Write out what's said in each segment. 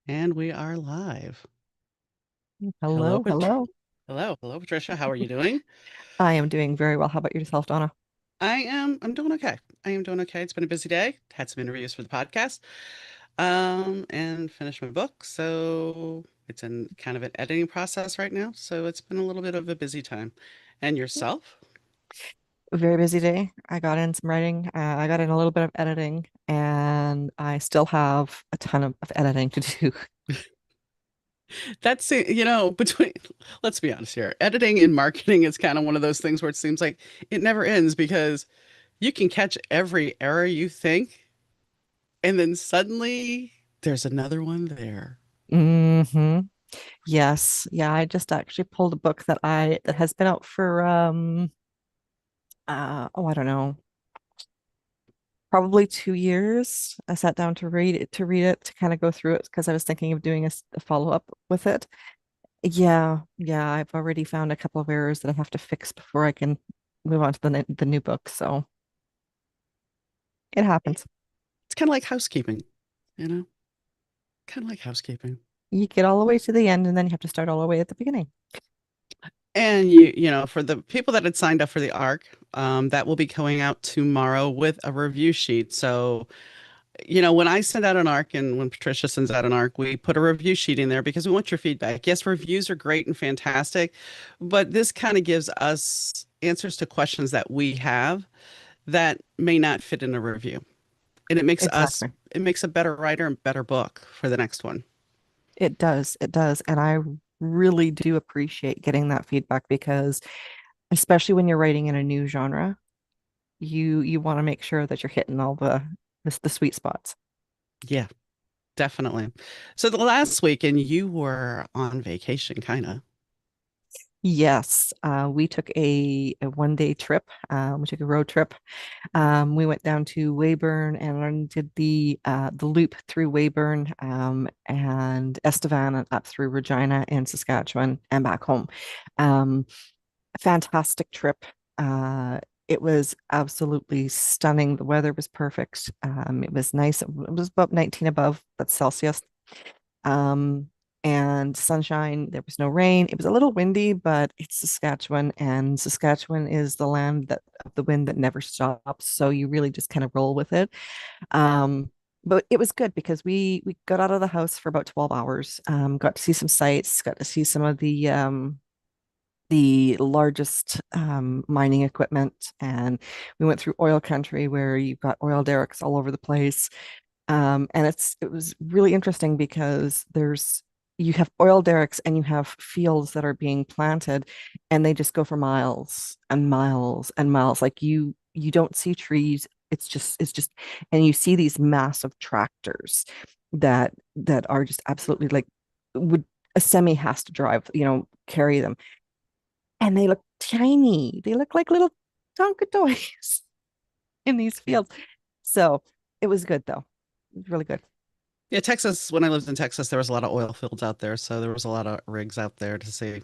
And we are live. Hello, Hello, hello. hello, Patricia. How are you doing? I am doing very well. How about yourself, Donna? I'm doing okay. I am doing okay. It's been a busy day. Had some interviews for the podcast, and finished my book. So it's in kind of an editing process right now. So it's been a little bit of a busy time. And yourself? Very busy day. I got in some writing. I got in a little bit of editing, and I still have a ton of editing to do. That's between let's be honest here. Editing and marketing is kind of one of those things where it seems like it never ends because you can catch every error you think, and then suddenly there's another one there. hmm Yes. Yeah, I just actually pulled a book that has been out for I don't know, probably 2 years. I sat down to read it, to kind of go through it because I was thinking of doing a follow-up with it. Yeah, I've already found a couple of errors that I have to fix before I can move on to the new book. So it happens. It's kind of like housekeeping, you know, kind of like housekeeping. You get all the way to the end and then you have to start all the way at the beginning. And for the people that had signed up for the ARC, that will be going out tomorrow with a review sheet. So, when I send out an ARC and when Patricia sends out an ARC, we put a review sheet in there because we want your feedback. Yes, reviews are great and fantastic, but this kind of gives us answers to questions that we have that may not fit in a review. And Exactly. it makes a better writer and better book for the next one. It does. It does. And I really do appreciate getting that feedback because especially when you're writing in a new genre, you want to make sure that you're hitting all the sweet spots. Yeah, definitely. So the last weekend you were on vacation, kind of. Yes, we took a 1 day trip. We took a road trip. We went down to Weyburn and did the loop through Weyburn and Estevan and up through Regina and Saskatchewan and back home. Um, Fantastic trip. It was absolutely stunning. The weather was perfect. It was nice. It was about 19 above, that's Celsius. Um, and sunshine. There was no rain. It was a little windy, but it's Saskatchewan, and Saskatchewan is the land that of the wind that never stops. So you really just kind of roll with it. But it was good because we got out of the house for about 12 hours. Got to see some sights, got to see some of the largest mining equipment, and we went through oil country where you've got oil derricks all over the place. And it was really interesting because you have oil derricks and you have fields that are being planted and they just go for miles and miles and miles. Like you don't see trees. It's just and you see these massive tractors that are just absolutely like would a semi has to drive, carry them. And they look tiny. They look like little Tonka toys in these fields. So it was good though. It was really good. Yeah, Texas, when I lived in Texas, there was a lot of oil fields out there, so there was a lot of rigs out there to see.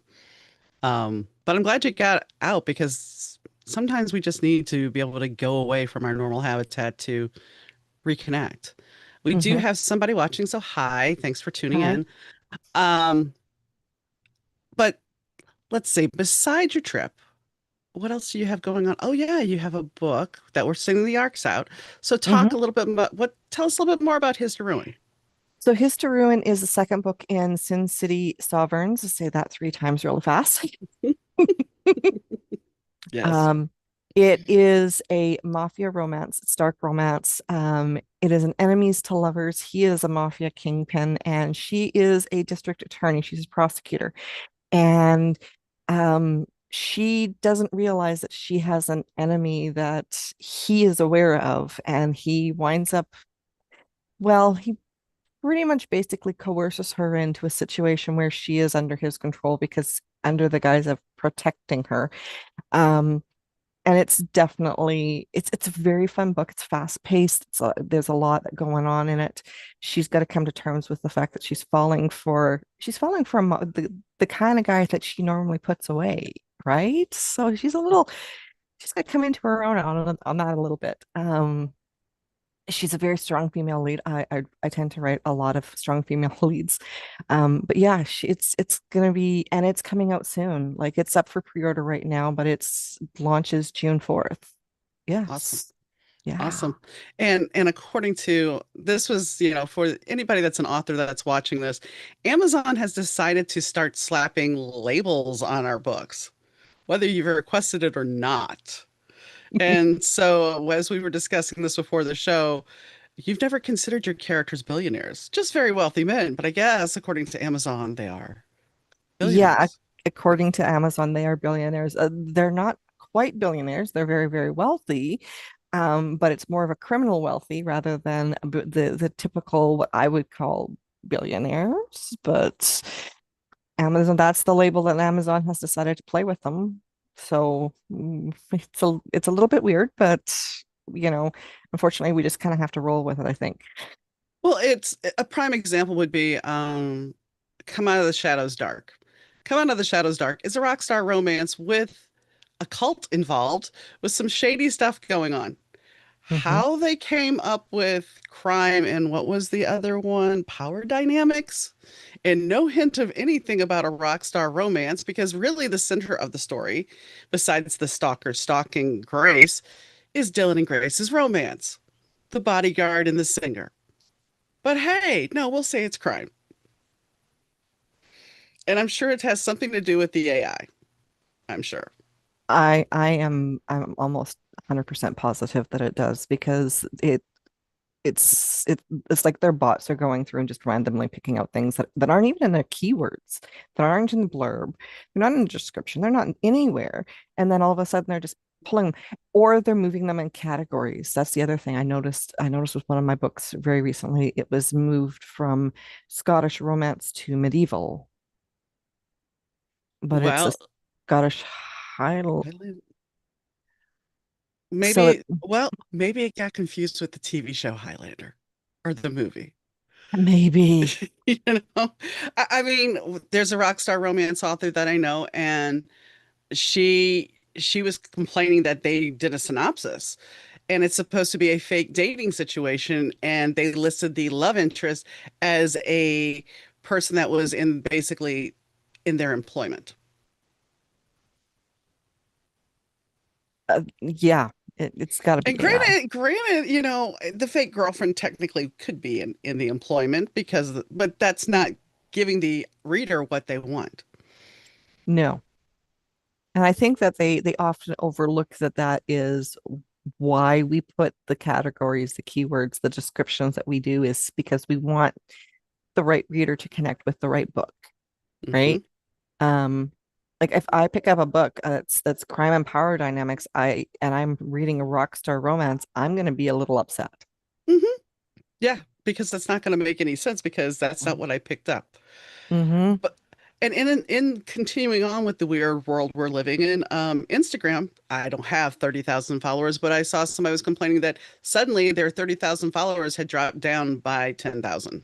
But I'm glad you got out because sometimes we just need to be able to go away from our normal habitat to reconnect. We do Hmm. have somebody watching, so hi, thanks for tuning Hi. in. Um, but let's see, besides your trip, what else do you have going on? Oh yeah, you have a book that we're sending the arcs out. So talk a Hmm. little bit about tell us a little bit more about His to Ruin. So His to Ruin is the second book in Sin City Sovereigns. I say that 3 times really fast. Yes. Um, it is a mafia romance. It's dark romance. It is an enemies to lovers. He is a mafia kingpin, and she is a district attorney. She's a prosecutor, and she doesn't realize that she has an enemy that he is aware of, and he winds up. Well, he pretty much basically coerces her into a situation where she is under his control because under the guise of protecting her. Um, and it's a very fun book. It's fast paced. There's a lot going on in it. She's got to come to terms with the fact that she's falling for the kind of guy that she normally puts away, right? So she's got to come into her own on that a little bit. she's a very strong female lead. I tend to write a lot of strong female leads. But yeah, it's gonna be, and it's coming out soon. Like it's up for pre-order right now, but it's launches June 4th. Awesome. Yes. Yeah. Awesome. And according to this was, for anybody that's an author that's watching this, Amazon has decided to start slapping labels on our books, whether you've requested it or not. And so, as we were discussing this before the show, you've never considered your characters billionaires, just very wealthy men, but I guess according to Amazon, they are Yeah, billionaires. according to Amazon, they are billionaires. They're not quite billionaires. They're very, very wealthy. But it's more of a criminal wealthy rather than the typical what I would call billionaires. But Amazon, that's the label that Amazon has decided to play with them. So it's a little bit weird, but unfortunately, we just kind of have to roll with it, I think. Well, it's a prime example would be Come Out of the Shadows Dark. Come Out of the Shadows Dark is a rock star romance with a cult involved with some shady stuff going on. Hmm. How they came up with crime and what was the other one? Power dynamics? And no hint of anything about a rock star romance because really the center of the story, besides the stalker stalking Grace, is Dylan and Grace's romance, the bodyguard and the singer. But hey, no, we'll say it's crime. And I'm sure it has something to do with the AI. I'm sure. I'm almost 100% positive that it does because it's like their bots are going through and just randomly picking out things that aren't even in their keywords, that aren't in the blurb, they're not in the description, they're not anywhere. And then all of a sudden they're just pulling them, or they're moving them in categories. That's the other thing I noticed with one of my books very recently. It was moved from Scottish romance to medieval, but it's a Well, Scottish Highland. I live, So it maybe it got confused with the TV show Highlander or the movie. maybe. You know, I mean, there's a rock star romance author that I know, and she was complaining that they did a synopsis, and it's supposed to be a fake dating situation, and they listed the love interest as a person that was in basically in their employment. Yeah, it's got to And be AI. granted, the fake girlfriend technically could be in the employment but that's not giving the reader what they want. No. And I think that they often overlook that is why we put the categories, the keywords, the descriptions that we do is because we want the right reader to connect with the right book, Hmm. right? Um, like if I pick up a book that's crime and power dynamics, I'm reading a rock star romance, I'm going to be a little upset. Hmm. Yeah, because that's not going to make any sense because that's not what I picked up. Mm-hmm. But and in continuing on with the weird world we're living in, Instagram, I don't have 30,000 followers, but I saw somebody was complaining that suddenly their 30,000 followers had dropped down by 10,000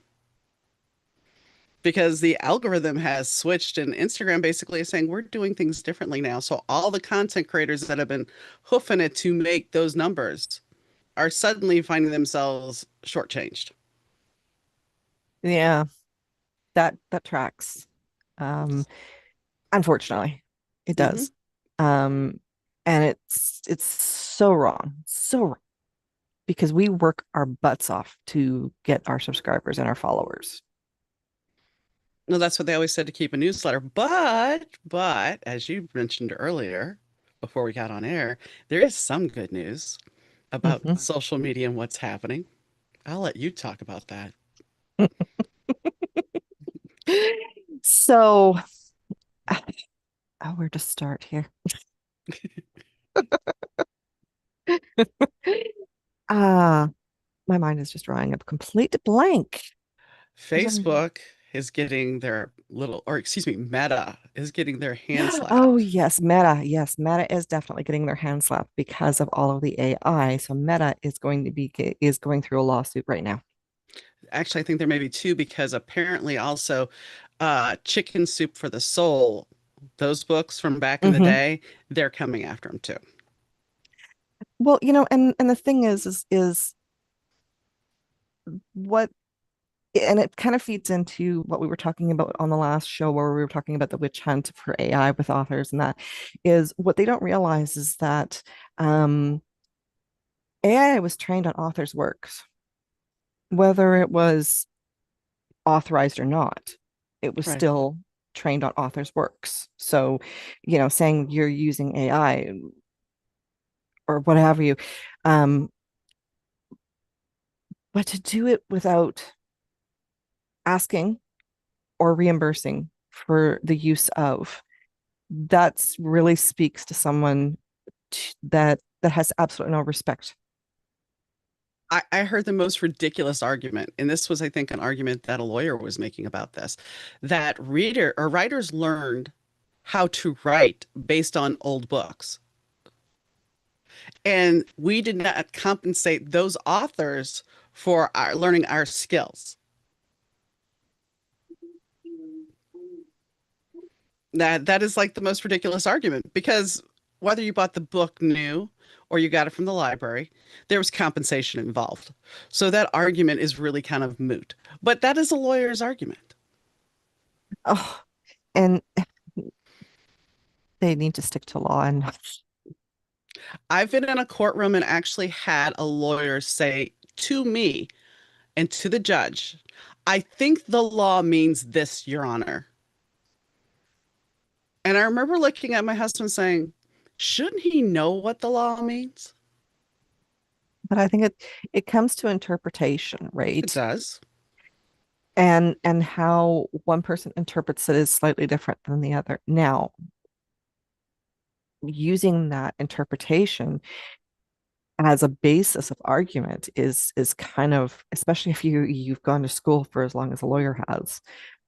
because the algorithm has switched and Instagram basically is saying we're doing things differently now. So all the content creators that have been hoofing it to make those numbers are suddenly finding themselves shortchanged. Yeah, that tracks. Um, Unfortunately, it Hmm. does. Um, and it's so wrong, so wrong because we work our butts off to get our subscribers and our followers. No, that's what they always said to keep a newsletter. But as you mentioned earlier, before we got on air, there is some good news about Mhm. social media and what's happening. I'll let you talk about that. So, where to start here? Ah, my mind is just drawing a complete blank. For some reason. Facebook is getting their little, or excuse me, Meta is getting their hand Oh slapped. yes, Meta. Yes, Meta is definitely getting their hand slapped because of all of the AI. So Meta is going through a lawsuit right now. Actually, I think there may be two because apparently also Chicken Soup for the Soul, those books from back in the Hmm. day, they're coming after them too. Well, and the thing is what and it kind of feeds into what we were talking about on the last show where we were talking about the witch hunt for AI with authors, and that is what they don't realize is that AI was trained on authors' works, whether it was authorized or not. It was Right. still trained on authors' works. So, saying you're using AI or what have you, um, but to do it without asking or reimbursing for the use of, that's really speaks to someone that has absolutely no respect. I heard the most ridiculous argument, and this was, I think, an argument that a lawyer was making about this, that reader or writers learned how to write based on old books. And we did not compensate those authors for our learning our skills. That is like the most ridiculous argument because whether you bought the book new or you got it from the library, there was compensation involved. So that argument is really kind of moot. But that is a lawyer's argument. Oh, and they need to stick to law. And I've been in a courtroom and actually had a lawyer say to me and to the judge, I think the law means this, Your Honor. And I remember looking at my husband saying, shouldn't he know what the law means? but I think it comes to interpretation, It right? does. And how one person interprets it is slightly different than the other. Now, using that interpretation as a basis of argument is kind of, especially if you've gone to school for as long as a lawyer has,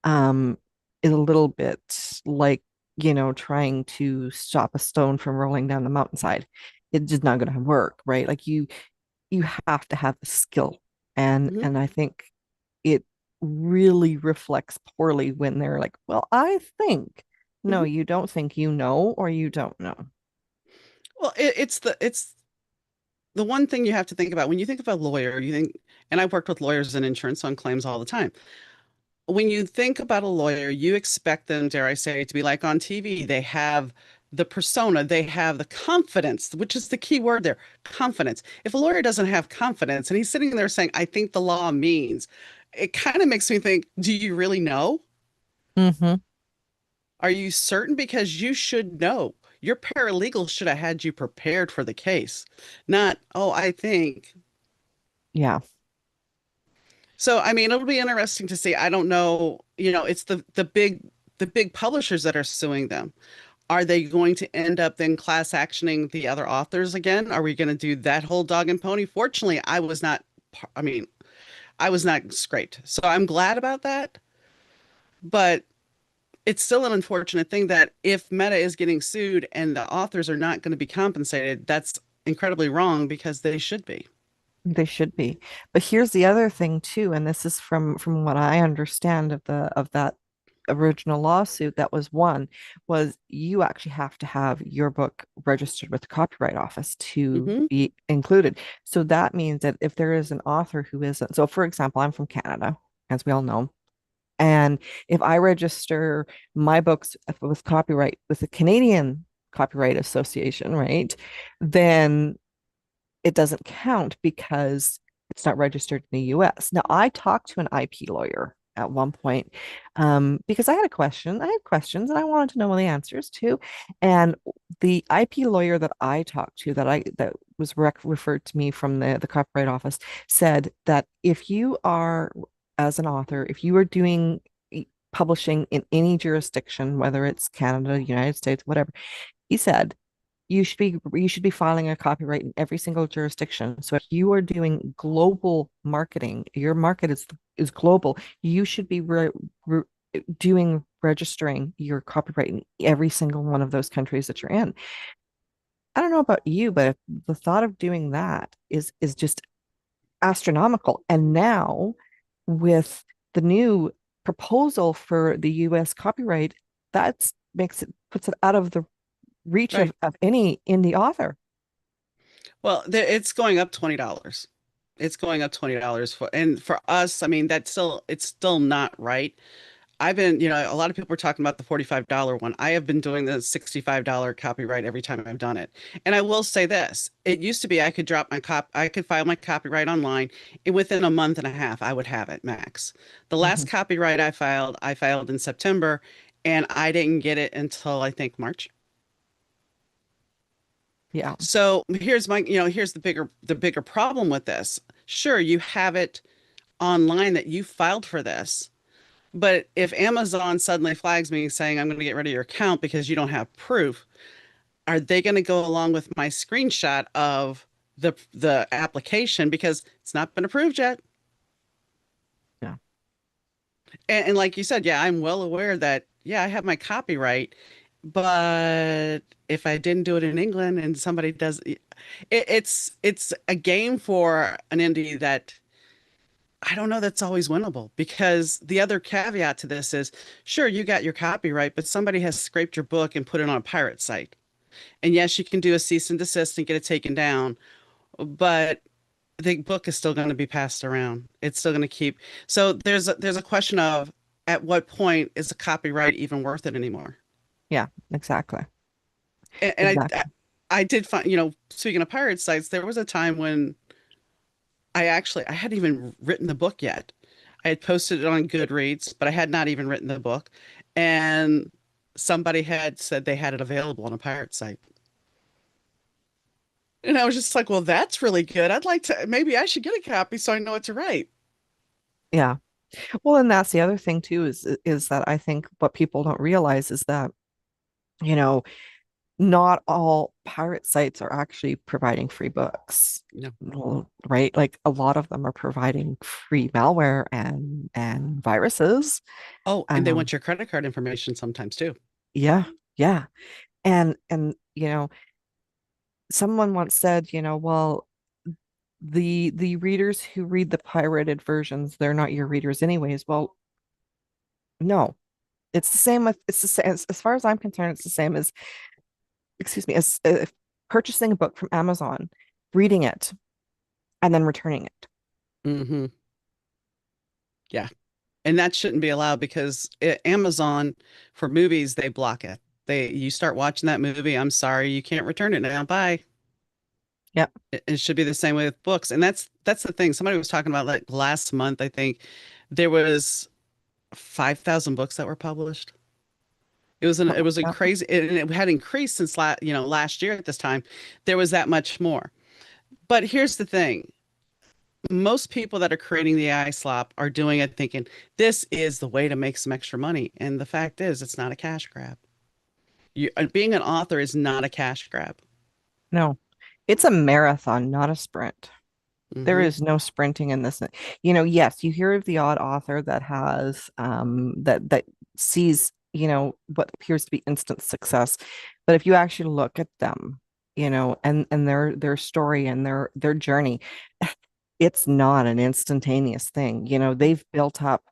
um, is a little bit like, trying to stop a stone from rolling down the mountainside. It's just not going to work, right? Like you have to have the skill. And Mhm. and I think it really reflects poorly when they're like, well, I think. No, Mhm. you don't think you know, or you don't know. Well, it's the one thing you have to think about when you think of a lawyer, you think, and I've worked with lawyers in insurance on claims all the time. When you think about a lawyer, you expect them, dare I say, to be like on TV. They have the persona, they have the confidence, which is the key word there, confidence. If a lawyer doesn't have confidence and he's sitting there saying, I think the law means, it kind of makes me think, do you really know? Mm-hmm. Are you certain? Because you should know. Your paralegal should have had you prepared for the case, not, oh, I think. Yeah. So, I mean, it'll be interesting to see. I don't know, it's the big publishers that are suing them. Are they going to end up then class actioning the other authors again? Are we going to do that whole dog and pony? Fortunately, I mean, I was not scraped. So I'm glad about that, but it's still an unfortunate thing that if Meta is getting sued and the authors are not going to be compensated, that's incredibly wrong because they should be. They should be. But here's the other thing too, and this is from what I understand of that original lawsuit that was won, was you actually have to have your book registered with the Copyright Office to Hmm. be included. So that means that if there is an author who isn't, so for example, I'm from Canada, as we all know. And if I register my books with copyright with the Canadian Copyright Association, right, then it doesn't count because it's not registered in the US. Now, I talked to an IP lawyer at one point because I had a question. I had questions and I wanted to know the answers too. And the IP lawyer that I talked to that was referred to me from the Copyright Office said that if you are as an author, if you are doing publishing in any jurisdiction, whether it's Canada, United States, whatever, he said you should be filing a copyright in every single jurisdiction. So if you are doing global marketing, your market is global, you should be doing registering your copyright in every single one of those countries that you're in. I don't know about you, but the thought of doing that is just astronomical. And now with the new proposal for the US copyright, that's makes it puts it out of the reach Right. of any indie author. Well, it's going up $20. It's going up $20 for, and for us, I mean, it's still not right. I've been, a lot of people were talking about the $45 one. I have been doing the $65 copyright every time I've done it. And I will say this, it used to be I could file my copyright online, and within a month and a half, I would have it max. The last Mhm. copyright I filed in September, and I didn't get it until I think March. Yeah. So here's the bigger problem with this. Sure, you have it online that you filed for this. But if Amazon suddenly flags me saying I'm going to get rid of your account because you don't have proof, are they going to go along with my screenshot of the application because it's not been approved yet? Yeah. And like you said, yeah, I'm well aware that yeah, I have my copyright, but if I didn't do it in England and somebody does it's a game for an indie that I don't know that's always winnable because the other caveat to this is sure, you got your copyright, but somebody has scraped your book and put it on a pirate site. And yes, you can do a cease and desist and get it taken down, but the book is still going to be passed around. It's still going to keep. So there's a question of at what point is the copyright even worth it anymore? Yeah, exactly. And Exactly. I did find, speaking of pirate sites, there was a time when I hadn't even written the book yet. I had posted it on Goodreads, but I had not even written the book. And somebody had said they had it available on a pirate site. And I was just like, well, that's really good. Maybe I should get a copy so I know what to write. Yeah. Well, and that's the other thing too is that I think what people don't realize is that, you know, not all pirate sites are actually providing free books. No. Well, right? Like a lot of them are providing free malware and viruses. Oh, and they Um, want your credit card information sometimes too. yeah, yeah. And someone once said, well, the readers who read the pirated versions, they're not your readers anyways. Well, no. It's the same with it's the same as far as I'm concerned, it's the same as excuse me, as purchasing a book from Amazon, reading it, and then returning it. Hmm. Yeah. And that shouldn't be allowed because Amazon for movies, they block it. You start watching that movie, I'm sorry, you can't return it now. Bye. Yep. It should be the same way with books. And that's the thing. Somebody was talking about like last month, I think there was 5,000 books that were published. It Something was a like that. crazy, and it had increased since last year at this time. There was that much more. But here's the thing. Most people that are creating the AI slop are doing it thinking this is the way to make some extra money. And the fact is, it's not a cash grab. Being an author is not a cash grab. No. It's a marathon, not a sprint. There Hmm. is no sprinting in this. Yes, you hear of the odd author that has that sees, what appears to be instant success. But if you actually look at them, and their story and their journey, it's not an instantaneous thing. They've built up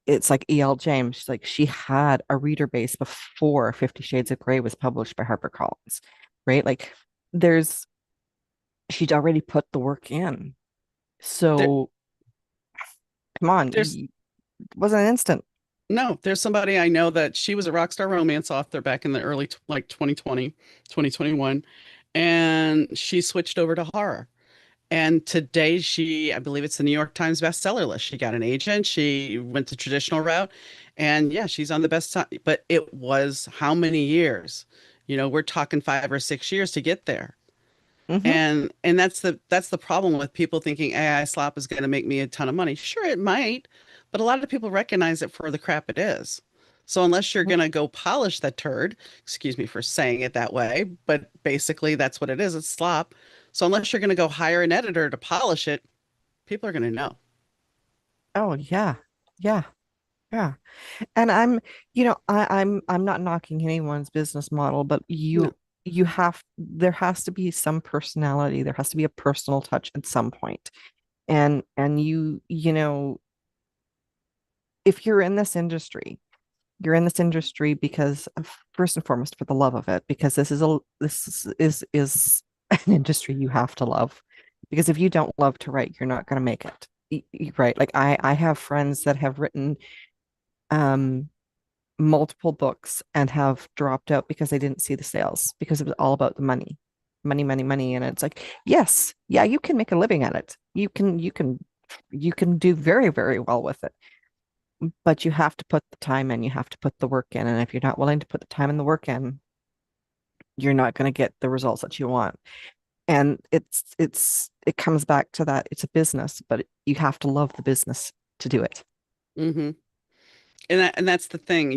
it's like E.L. James. Like she had a reader base before 50 Shades of Grey was published by HarperCollins, right? Like there's she'd already put the work in. There, So come on, there's it wasn't an instant. no, there's somebody I know that she was a rock star romance author back in the early like 2020, 2021, and she switched over to horror. And today I believe it's the New York Times bestseller list. She got an agent, she went the traditional route, and yeah, she's on the best time. But it was how many years? We're talking 5 or 6 years to get there. Hmm. And that's the problem with people thinking AI slop is going to make me a ton of money. Sure, it might, but a lot of people recognize it for the crap it is. So unless you're going to go polish that turd, excuse me for saying it that way, but basically that's what it is. It's slop. So unless you're going to go hire an editor to polish it, people are going to know. Oh yeah. Yeah. Yeah. And I'm not knocking anyone's business model, but No. there has to be some personality. There has to be a personal touch at some point. And if you're in this industry because first and foremost for the love of it, because this is an industry you have to love. Because if you don't love to write, you're not going to make it. Right. Like I have friends that have written um multiple books and have dropped out because they didn't see the sales because it was all about the money. Money, money, money. And it's like, yes, yeah, you can make a living at it. You can do very, very well with it. But you have to put the time in, you have to put the work in. And if you're not willing to put the time and the work in, you're not going to get the results that you want. And it comes back to that it's a business, but you have to love the business to do it. Hmm. And that's the thing.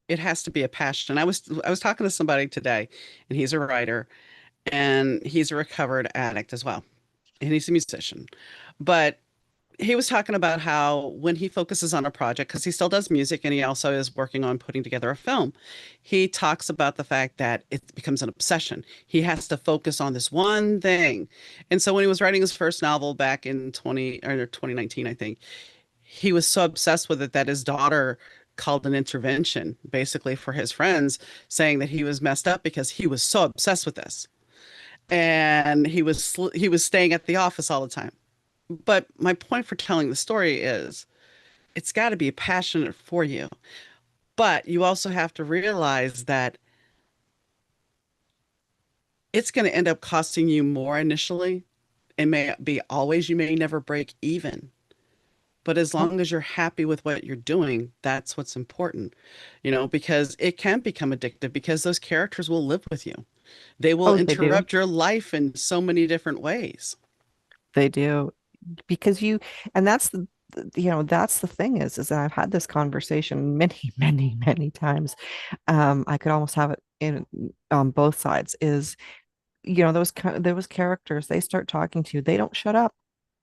It has to be a passion. I was talking to somebody today, and he's a writer, and he's a recovered addict as well, and he's a musician. But he was talking about how when he focuses on a project, because he still does music and he also is working on putting together a film, he talks about the fact that it becomes an obsession. He has to focus on this one thing. And so when he was writing his first novel back in 2019, I think, he was so obsessed with it that his daughter called an intervention basically for his friends, saying that he was messed up because he was so obsessed with this. And he was staying at the office all the time. But my point for telling the story is it's got to be passionate for you. But you also have to realize that it's going to end up costing you more initially. It may be always, you may never break even. But as Oh, long as you're happy with what you're doing, that's what's important, because it can become addictive because those characters will live with you. They will oh, they do. interrupt your life in so many different ways. They do. Because and that's that's the thing is that I've had this conversation many, many, many times. I could almost have it in on both sides is, those characters, they start talking to you, they don't shut up.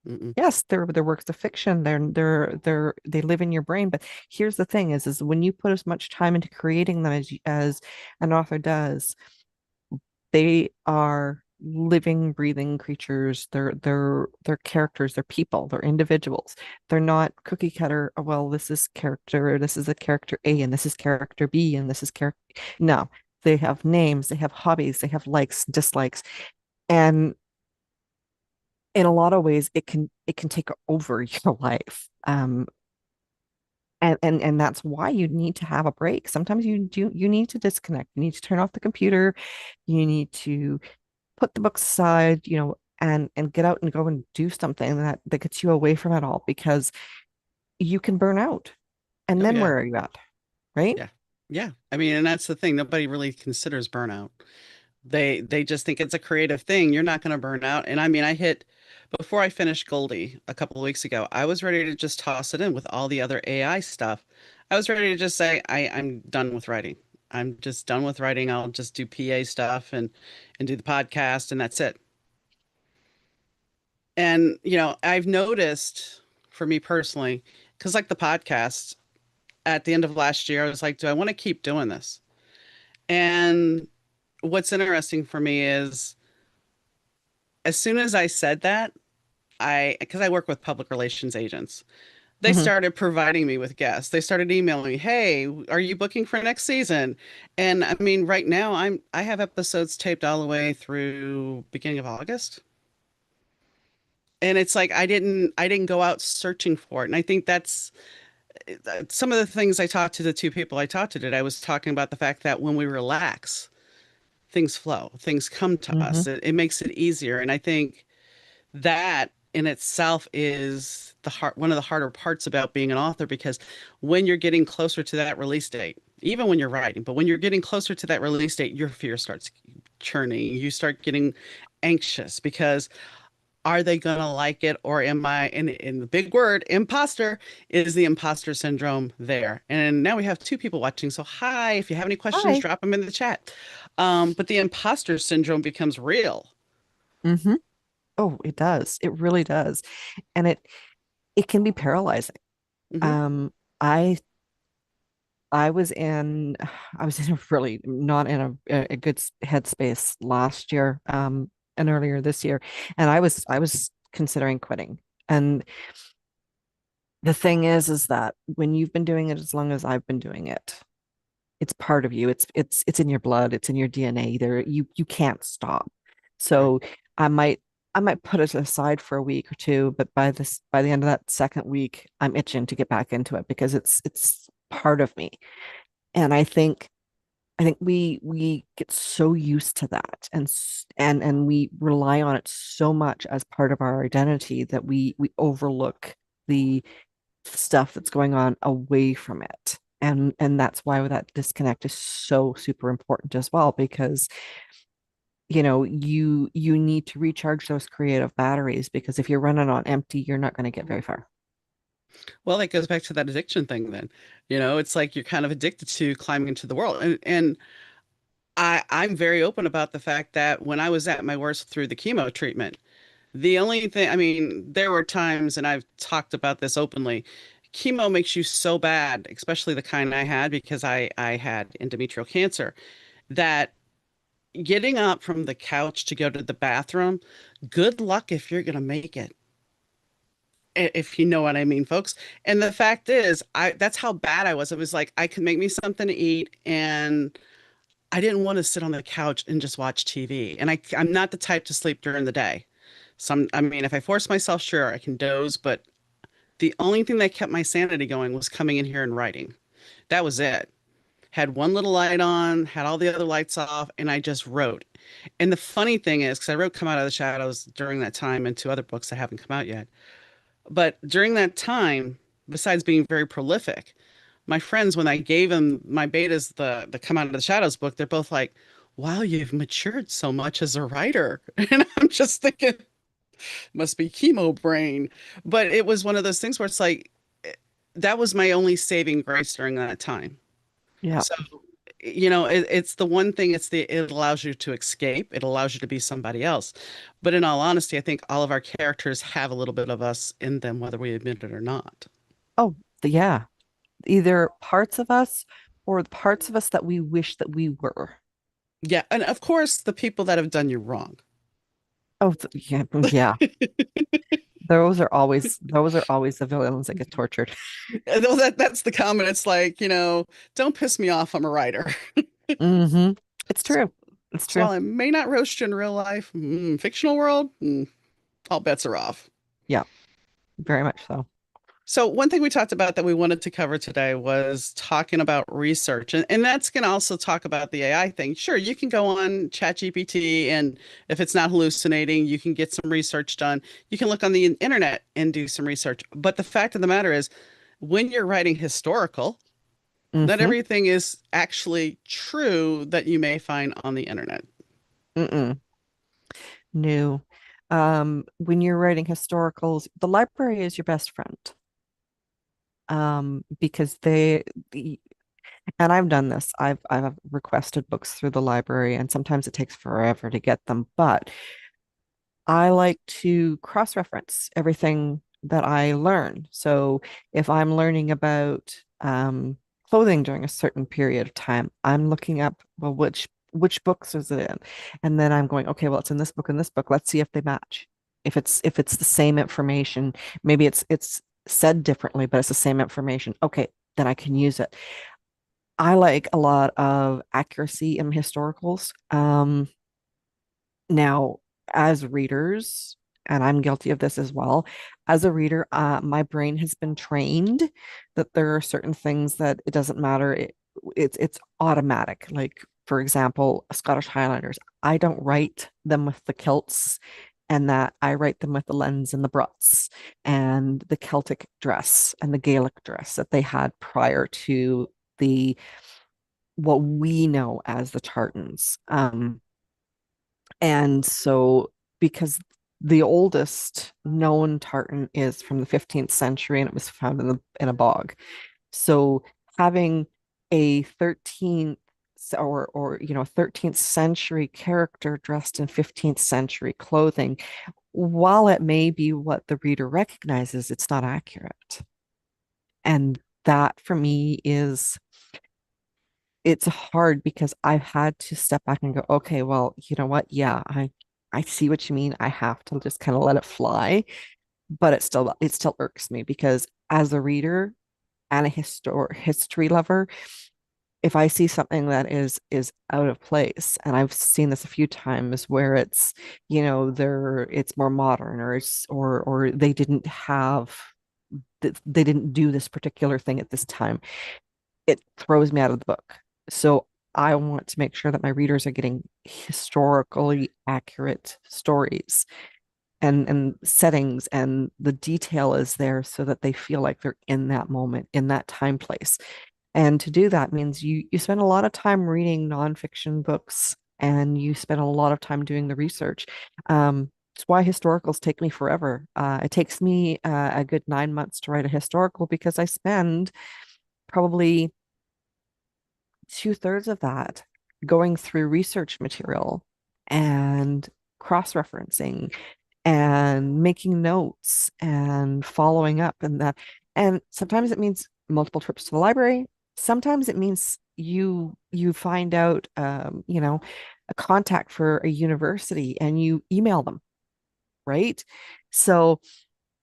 Mm-mm. Yes, they're works of fiction. They live in your brain. But here's the thing is when you put as much time into creating them as an author does, they are living, breathing creatures. They're characters, they're people, they're individuals. They're not cookie cutter. "Oh, well, this is a character A, and this is character B, and this is character." No, they have names, they have hobbies, they have likes, dislikes. And in a lot of ways it can take over your life. And that's why you need to have a break. Sometimes you need to disconnect. You need to turn off the computer. You need to put the books aside, and get out and go and do something that gets you away from it all, because you can burn out. And Oh then yeah. where are you at? Right? Yeah. Yeah. I mean, and that's the thing. Nobody really considers burnout. They just think it's a creative thing. You're not going to burn out. And I mean, before I finished Goldie a couple of weeks ago, I was ready to just toss it in with all the other AI stuff. I was ready to just say, I'm done with writing. I'm just done with writing. I'll just do PA stuff and do the podcast and that's it. And, I've noticed for me personally, because like the podcast at the end of last year, I was like, do I want to keep doing this? And what's interesting for me is as soon as I said that, because I work with public relations agents, they Hmm. started providing me with guests. They started emailing me, "Hey, are you booking for next season?" And I mean, right now I have episodes taped all the way through beginning of August. And it's like I didn't go out searching for it. And I think that's some of the things I talked to the two people I talked to today. I was talking about the fact that when we relax, things flow, things come to Hmm. us. It makes it easier. And I think that in itself is one of the harder parts about being an author because when you're getting closer to that release date, even when you're writing, but when you're getting closer to that release date, your fear starts churning. You start getting anxious because are they going to like it or am I in the big word imposter, is the imposter syndrome there? And now we have two people watching, so hi, if you have any questions Hi. drop them in the chat. But the imposter syndrome becomes real. Hmm. Oh, it does. It really does. And it can be paralyzing. Hmm. Um, I I was in I was in a really not in a good headspace last year, and earlier this year, and I was considering quitting. And the thing is that when you've been doing it as long as I've been doing it, it's part of you. It's in your blood, it's in your DNA. You can't stop. Right. So I might I might put it aside for a week or two, but by the end of that second week, I'm itching to get back into it because it's part of me. And I think we get so used to that and we rely on it so much as part of our identity that we overlook the stuff that's going on away from it. And that's why that disconnect is so super important as well, because you need to recharge those creative batteries, because if you're running on empty, you're not going to get very far. Well, that goes back to that addiction thing then. It's like you're kind of addicted to climbing into the world. And I'm very open about the fact that when I was at my worst through the chemo treatment, the only thing, I mean, there were times, and I've talked about this openly, chemo makes you so bad, especially the kind I had because I had endometrial cancer, that getting up from the couch to go to the bathroom, good luck if you're going to make it. If you know what I mean, folks. And the fact is, that's how bad I was. It was like I could make me something to eat, and I didn't want to sit on the couch and just watch TV. And I'm not the type to sleep during the day. I mean, if I force myself, sure, I can doze, but the only thing that kept my sanity going was coming in here and writing. That was it. Had one little light on, had all the other lights off, and I just wrote. And the funny thing is, because I wrote Come Out of the Shadows during that time and two other books that haven't come out yet. But during that time, besides being very prolific, my friends, when I gave them my betas the Come Out of the Shadows book, they're both like, wow, you've matured so much as a writer. And I'm just thinking, must be chemo brain. But it was one of those things where it's like, that was my only saving grace during that time. Yeah. So, it's the one thing, it allows you to escape, it allows you to be somebody else. But in all honesty, I think all of our characters have a little bit of us in them, whether we admit it or not. Oh, yeah. Either parts of us or the parts of us that we wish that we were. Yeah. And of course, the people that have done you wrong. Oh, yeah, yeah. Those are always the villains that get tortured. That's the comment. It's like, don't piss me off. I'm a writer. Hmm. It's So, true. It's so true. while I may not roast you in real life, fictional world, all bets are off. Yeah, very much so. So one thing we talked about that we wanted to cover today was talking about research. And that's going to also talk about the AI thing. Sure, you can go on ChatGPT, and if it's not hallucinating, you can get some research done. You can look on the internet and do some research. But the fact of the matter is, when you're writing historical, not Hmm. everything is actually true that you may find on the internet. Mm-mm. No. When you're writing historicals, the library is your best friend. Because and I've done this. I've requested books through the library, and sometimes it takes forever to get them, but I like to cross-reference everything that I learn. So if I'm learning about clothing during a certain period of time, I'm looking up, well, which books is it in? And then I'm going, okay, well, it's in this book and this book. Let's see if they match. If it's the same information, maybe it's said differently, but it's the same information. Okay, then I can use it. I like a lot of accuracy in historicals. Now, as readers, and I'm guilty of this as well, as a reader, my brain has been trained that there are certain things that it doesn't matter. It's automatic. Like, for example, Scottish Highlanders. I don't write them with the kilts, and that I write them with the lens and the bruts and the Celtic dress and the Gaelic dress that they had prior to the what we know as the tartans. And so, because the oldest known tartan is from the 15th century and it was found in a bog. So, having a 13th or 13th century character dressed in 15th century clothing, while it may be what the reader recognizes, it's not accurate. And that for me is it's hard because I've had to step back and go, okay, well, you know what? Yeah, I see what you mean. I have to just kind of let it fly, but it still irks me because as a reader and a history lover, if I see something that is out of place, and I've seen this a few times where it's, it's more modern, or or they didn't have they didn't do this particular thing at this time, it throws me out of the book. So I want to make sure that my readers are getting historically accurate stories and settings, and the detail is there so that they feel like they're in that moment, in that time place. And to do that means you spend a lot of time reading nonfiction books, and you spend a lot of time doing the research. It's why historicals take me forever. It takes me a good 9 months to write a historical, because I spend probably 2/3 of that going through research material and cross-referencing and making notes and following up, and that. And sometimes it means multiple trips to the library. Sometimes it means you find out, a contact for a university, and you email them, right? So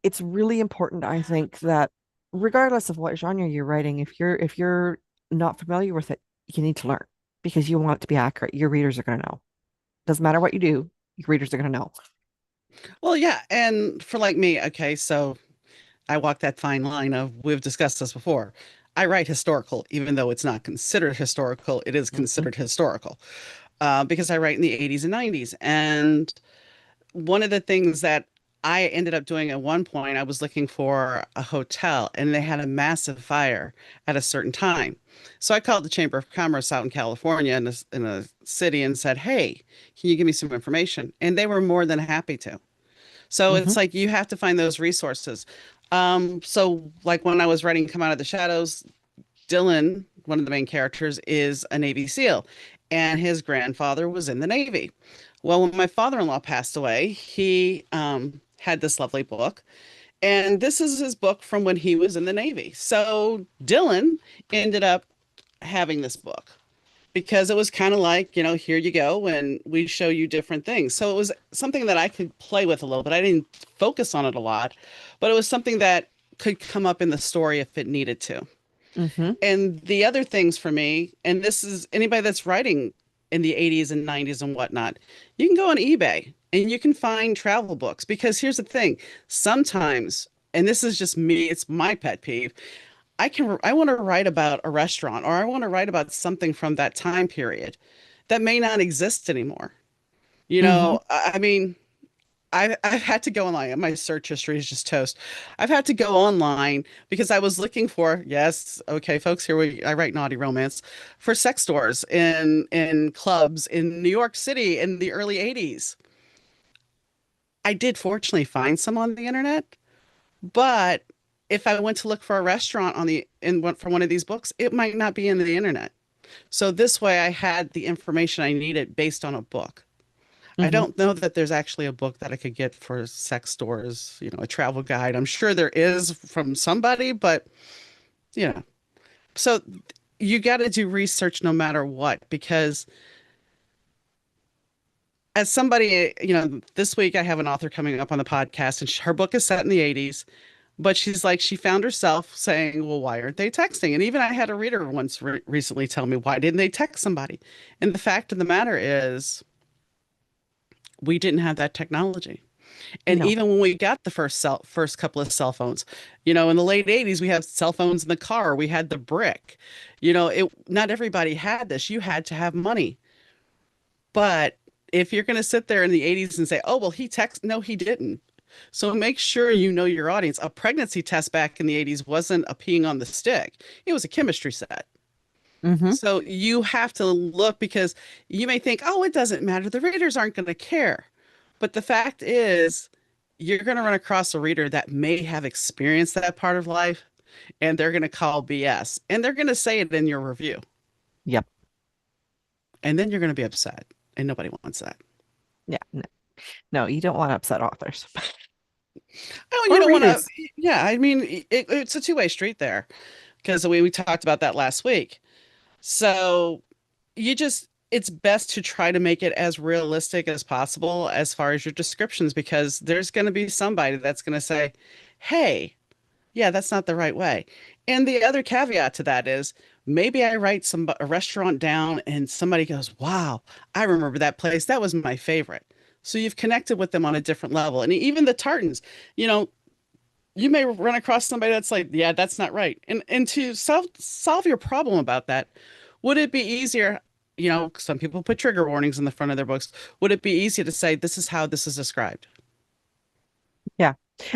it's really important, I think, that regardless of what genre you're writing, if you're not familiar with it, you need to learn, because you want it to be accurate. Your readers are going to know. Doesn't matter what you do, your readers are going to know. Well, yeah, and for like me, okay, so I walk that fine line of we've discussed this before. I write historical, even though it's not considered historical, it is Mhm, considered historical because I write in the 80s and 90s. And one of the things that I ended up doing at one point, I was looking for a hotel and they had a massive fire at a certain time. So I called the Chamber of Commerce out in California in a city and said, "Hey, can you give me some information?" And they were more than happy to. So mhm, it's like you have to find those resources. So like when I was writing Come Out of the Shadows, Dylan, one of the main characters, is a Navy SEAL, and his grandfather was in the Navy. Well, when my father-in-law passed away, he had this lovely book, and this is his book from when he was in the Navy. So Dylan ended up having this book because it was kind of like, here you go, and we show you different things. So it was something that I could play with a little bit. I didn't focus on it a lot, but it was something that could come up in the story if it needed to. mhm, And the other things for me, and this is anybody that's writing in the 80s and 90s and whatnot, you can go on eBay and you can find travel books because here's the thing, sometimes, and this is just me, it's my pet peeve. I want to write about a restaurant or I want to write about something from that time period that may not exist anymore. mhm. I mean, I've had to go online. My search history is just toast. I've had to go online because I was looking for, yes, okay, folks, I write naughty romance for sex stores in clubs in New York City in the early 80s. I did fortunately find some on the internet, but if I went to look for a restaurant for one of these books, it might not be in the internet. So this way I had the information I needed based on a book. I Mhm. don't know that there's actually a book that I could get for sex stores, a travel guide. I'm sure there is from somebody, but you know, so you got to do research no matter what, because as somebody, this week I have an author coming up on the podcast and her book is set in the 80s, but she's like, she found herself saying, well, why aren't they texting? And even I had a reader once recently tell me, why didn't they text somebody? And the fact of the matter is, we didn't have that technology. And No. even when we got the first couple of cell phones, in the late 80s, we had cell phones in the car. We had the brick. Not everybody had this. You had to have money. But if you're going to sit there in the 80s and say, "Oh, well, he texted," no, he didn't. So make sure you know your audience. A pregnancy test back in the 80s wasn't a peeing on the stick. It was a chemistry set. Mhm. So you have to look because you may think, "Oh, it doesn't matter. The readers aren't going to care." But the fact is, you're going to run across a reader that may have experienced that part of life and they're going to call BS and they're going to say it in your review. Yep. And then you're going to be upset. And nobody wants that. Yeah. No, no, you don't want to upset authors Oh, you or don't want to. readers. Yeah, I mean, it's a two-way street there because we talked about that last week. So it's best to try to make it as realistic as possible as far as your descriptions because there's going to be somebody that's going to say, "Hey, yeah, that's not the right way. And the other caveat to that is maybe I write a restaurant down and somebody goes, "Wow, I remember that place. That was my favorite." So you've connected with them on a different level. And even the tartans, you know, you may run across somebody that's like, "Yeah, that's not right." And to solve your problem about that, would it be easier, you know, some people put trigger warnings in the front of their books. Would it be easier to say this is how this is described? Yeah.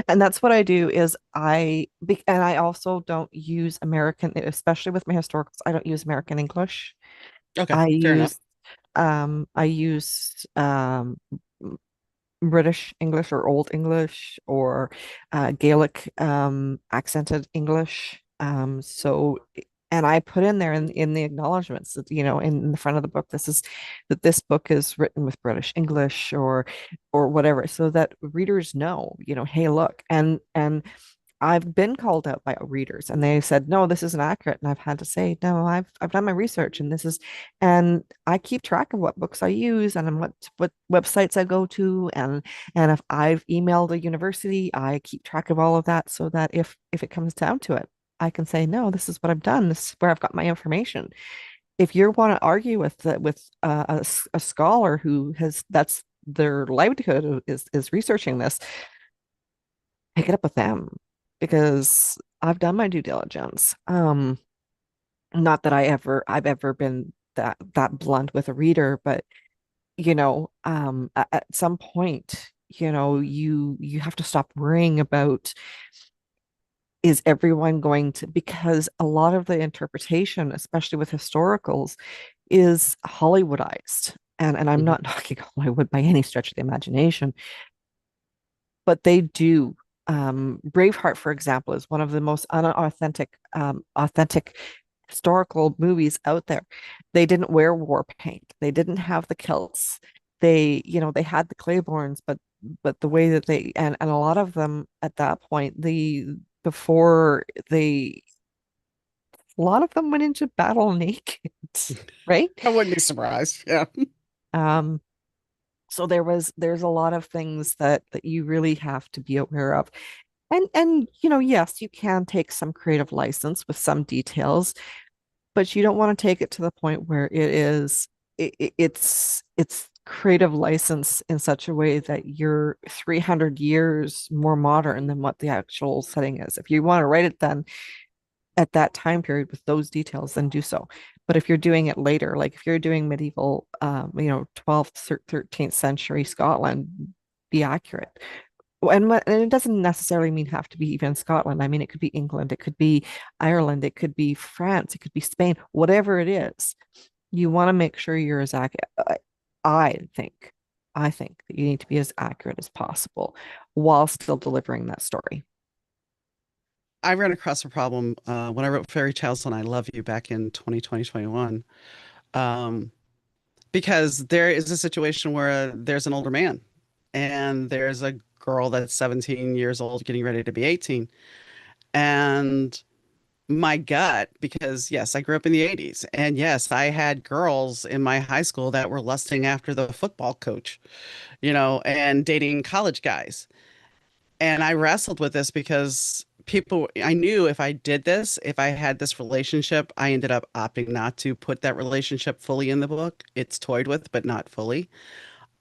And that's what I do is and I also don't use American, especially with my historicals, I don't use American English. Okay, I fair enough. use I use British English or Old English or Gaelic accented English. And I put in there in the acknowledgments that, in the front of the book, that this book is written with British English or whatever, so that readers know, hey, look, and I've been called out by readers and they said, no, this isn't accurate. And I've had to say, no, I've done my research and and I keep track of what books I use and what websites I go to. And if I've emailed a university, I keep track of all of that so that if it comes down to it, I can say, no, this is what I've done. This is where I've got my information. If you want to argue with a scholar who that's their livelihood is researching this, pick it up with them because I've done my due diligence. Not that I've ever been that blunt with a reader, but at some point, you have to stop worrying about is everyone going to, because a lot of the interpretation, especially with historicals, is Hollywoodized. And I'm Mhm. not knocking Hollywood by any stretch of the imagination, but they do. Braveheart, for example, is one of the most authentic historical movies out there. They didn't wear war paint. They didn't have the kilts. They had the claibornes, but the way that and a lot of them at that point, before they a lot of them went into battle naked, right? I wouldn't be surprised. Yeah. Um, so there's a lot of things that you really have to be aware of. And yes, you can take some creative license with some details, but you don't want to take it to the point where it's creative license in such a way that you're 300 years more modern than what the actual setting is. If you want to write it then at that time period with those details, then do so. But if you're doing it later, like if you're doing medieval, 12th, 13th century Scotland, be accurate. And it doesn't necessarily mean have to be even Scotland. I mean, it could be England, it could be Ireland, it could be France, it could be Spain, whatever it is. You want to make sure you're as accurate. I think, I think that you need to be as accurate as possible while still delivering that story. I ran across a problem when I wrote Fairy Tales and I Love You back in 2020, 21. Because there is a situation where there's an older man and there's a girl that's 17 years old getting ready to be 18. And my gut, because yes, I grew up in the 80s, and yes, I had girls in my high school that were lusting after the football coach, you know, and dating college guys. And I wrestled with this because I knew if I did this, if I had this relationship, I ended up opting not to put that relationship fully in the book. It's toyed with, but not fully.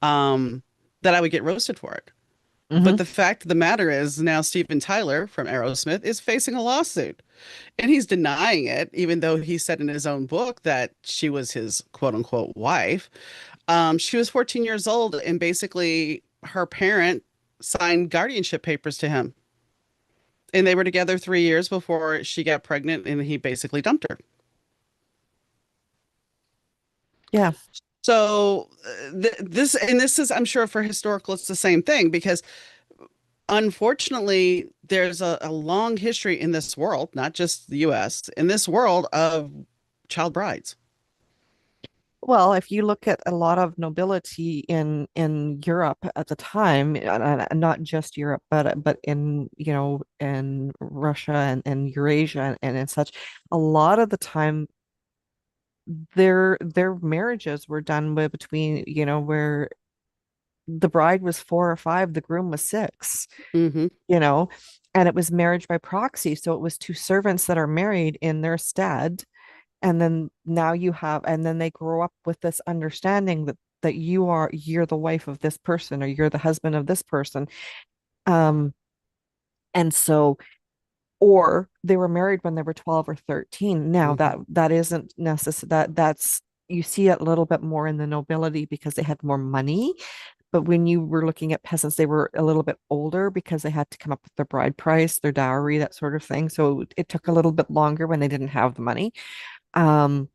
Um, that I would get roasted for it. But Hmm. the fact of the matter is now Steven Tyler from Aerosmith is facing a lawsuit. And he's denying it, even though he said in his own book that she was his quote unquote wife. She was 14 years old, and basically her parent signed guardianship papers to him. And they were together 3 years before she got pregnant, and he basically dumped her. Yeah. So this is, I'm sure for historical, it's the same thing because unfortunately, there's a long history in this world, not just the US, in this world of child brides. Well, if you look at a lot of nobility in Europe at the time, and not just Europe, but in Russia and Eurasia and such, a lot of the time their marriages were done between, where the bride was 4 or 5, the groom was 6, Hmm. you know. and it was marriage by proxy. So it was two servants that are married in their stead. And then now you have, and then they grow up with this understanding that you're the wife of this person or you're the husband of this person. Um, and so, or they were married when they were 12 or 13. Now Hmm. that isn't necessary. That's you see it a little bit more in the nobility because they had more money. But when you were looking at peasants, they were a little bit older because they had to come up with their bride price, their dowry, that sort of thing. So it took a little bit longer when they didn't have the money. Um,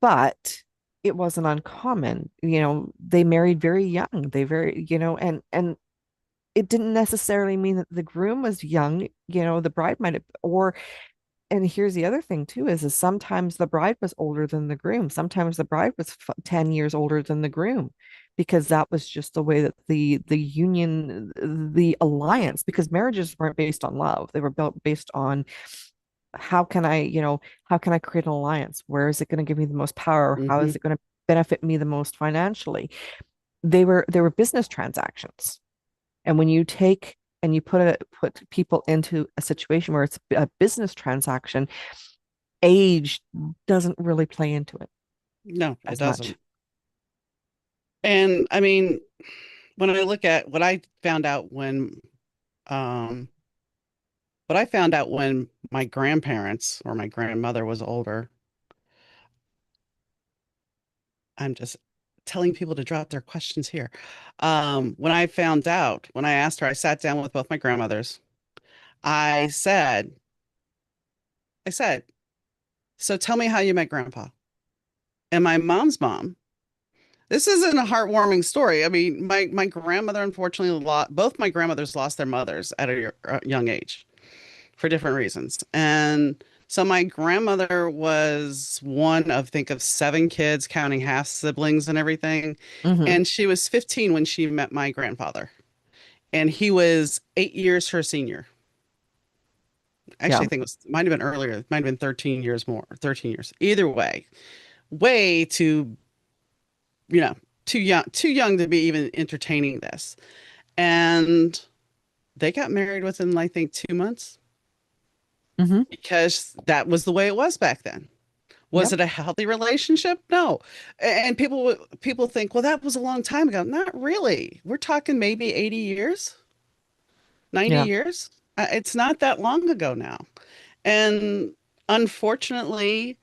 but it wasn't uncommon. They married very young. They very, and it didn't necessarily mean that the groom was young. The bride might have, or and here's the other thing too is sometimes the bride was older than the groom. Sometimes the bride was 10 years older than the groom because that was just the way that the union, the alliance, because marriages weren't based on love. They were built based on how can I create an alliance? Where is it going to give me the most power? How Hmm. is it going to benefit me the most financially? They were business transactions. And when you take and you put people into a situation where it's a business transaction, age doesn't really play into it No, it as much. doesn't. And I mean, when I look at um, what I found out when my grandparents or my grandmother was older, I'm just telling people to drop their questions here. When I found out, when I asked her, I sat down with both my grandmothers. I said, I said, so tell me how you met grandpa. And my mom's mom, this isn't a heartwarming story. I mean, my grandmother unfortunately lost, both my grandmothers lost their mothers at a young age for different reasons. And so my grandmother was one of, think of seven kids, counting half siblings and everything. Hmm. And she was 15 when she met my grandfather. And he was 8 years her senior. Yeah. Actually, I think might have been earlier. It might have been 13 years more, 13 years. Either way, way too, you know, too young to be even entertaining this. And they got married within, I think, 2 months Hmm. because that was the way it was back then. Was Yep. it a healthy relationship? No. And people think, well, that was a long time ago. Not really. We're talking maybe 80 years, 90 Yeah. years. It's not that long ago now. And unfortunately,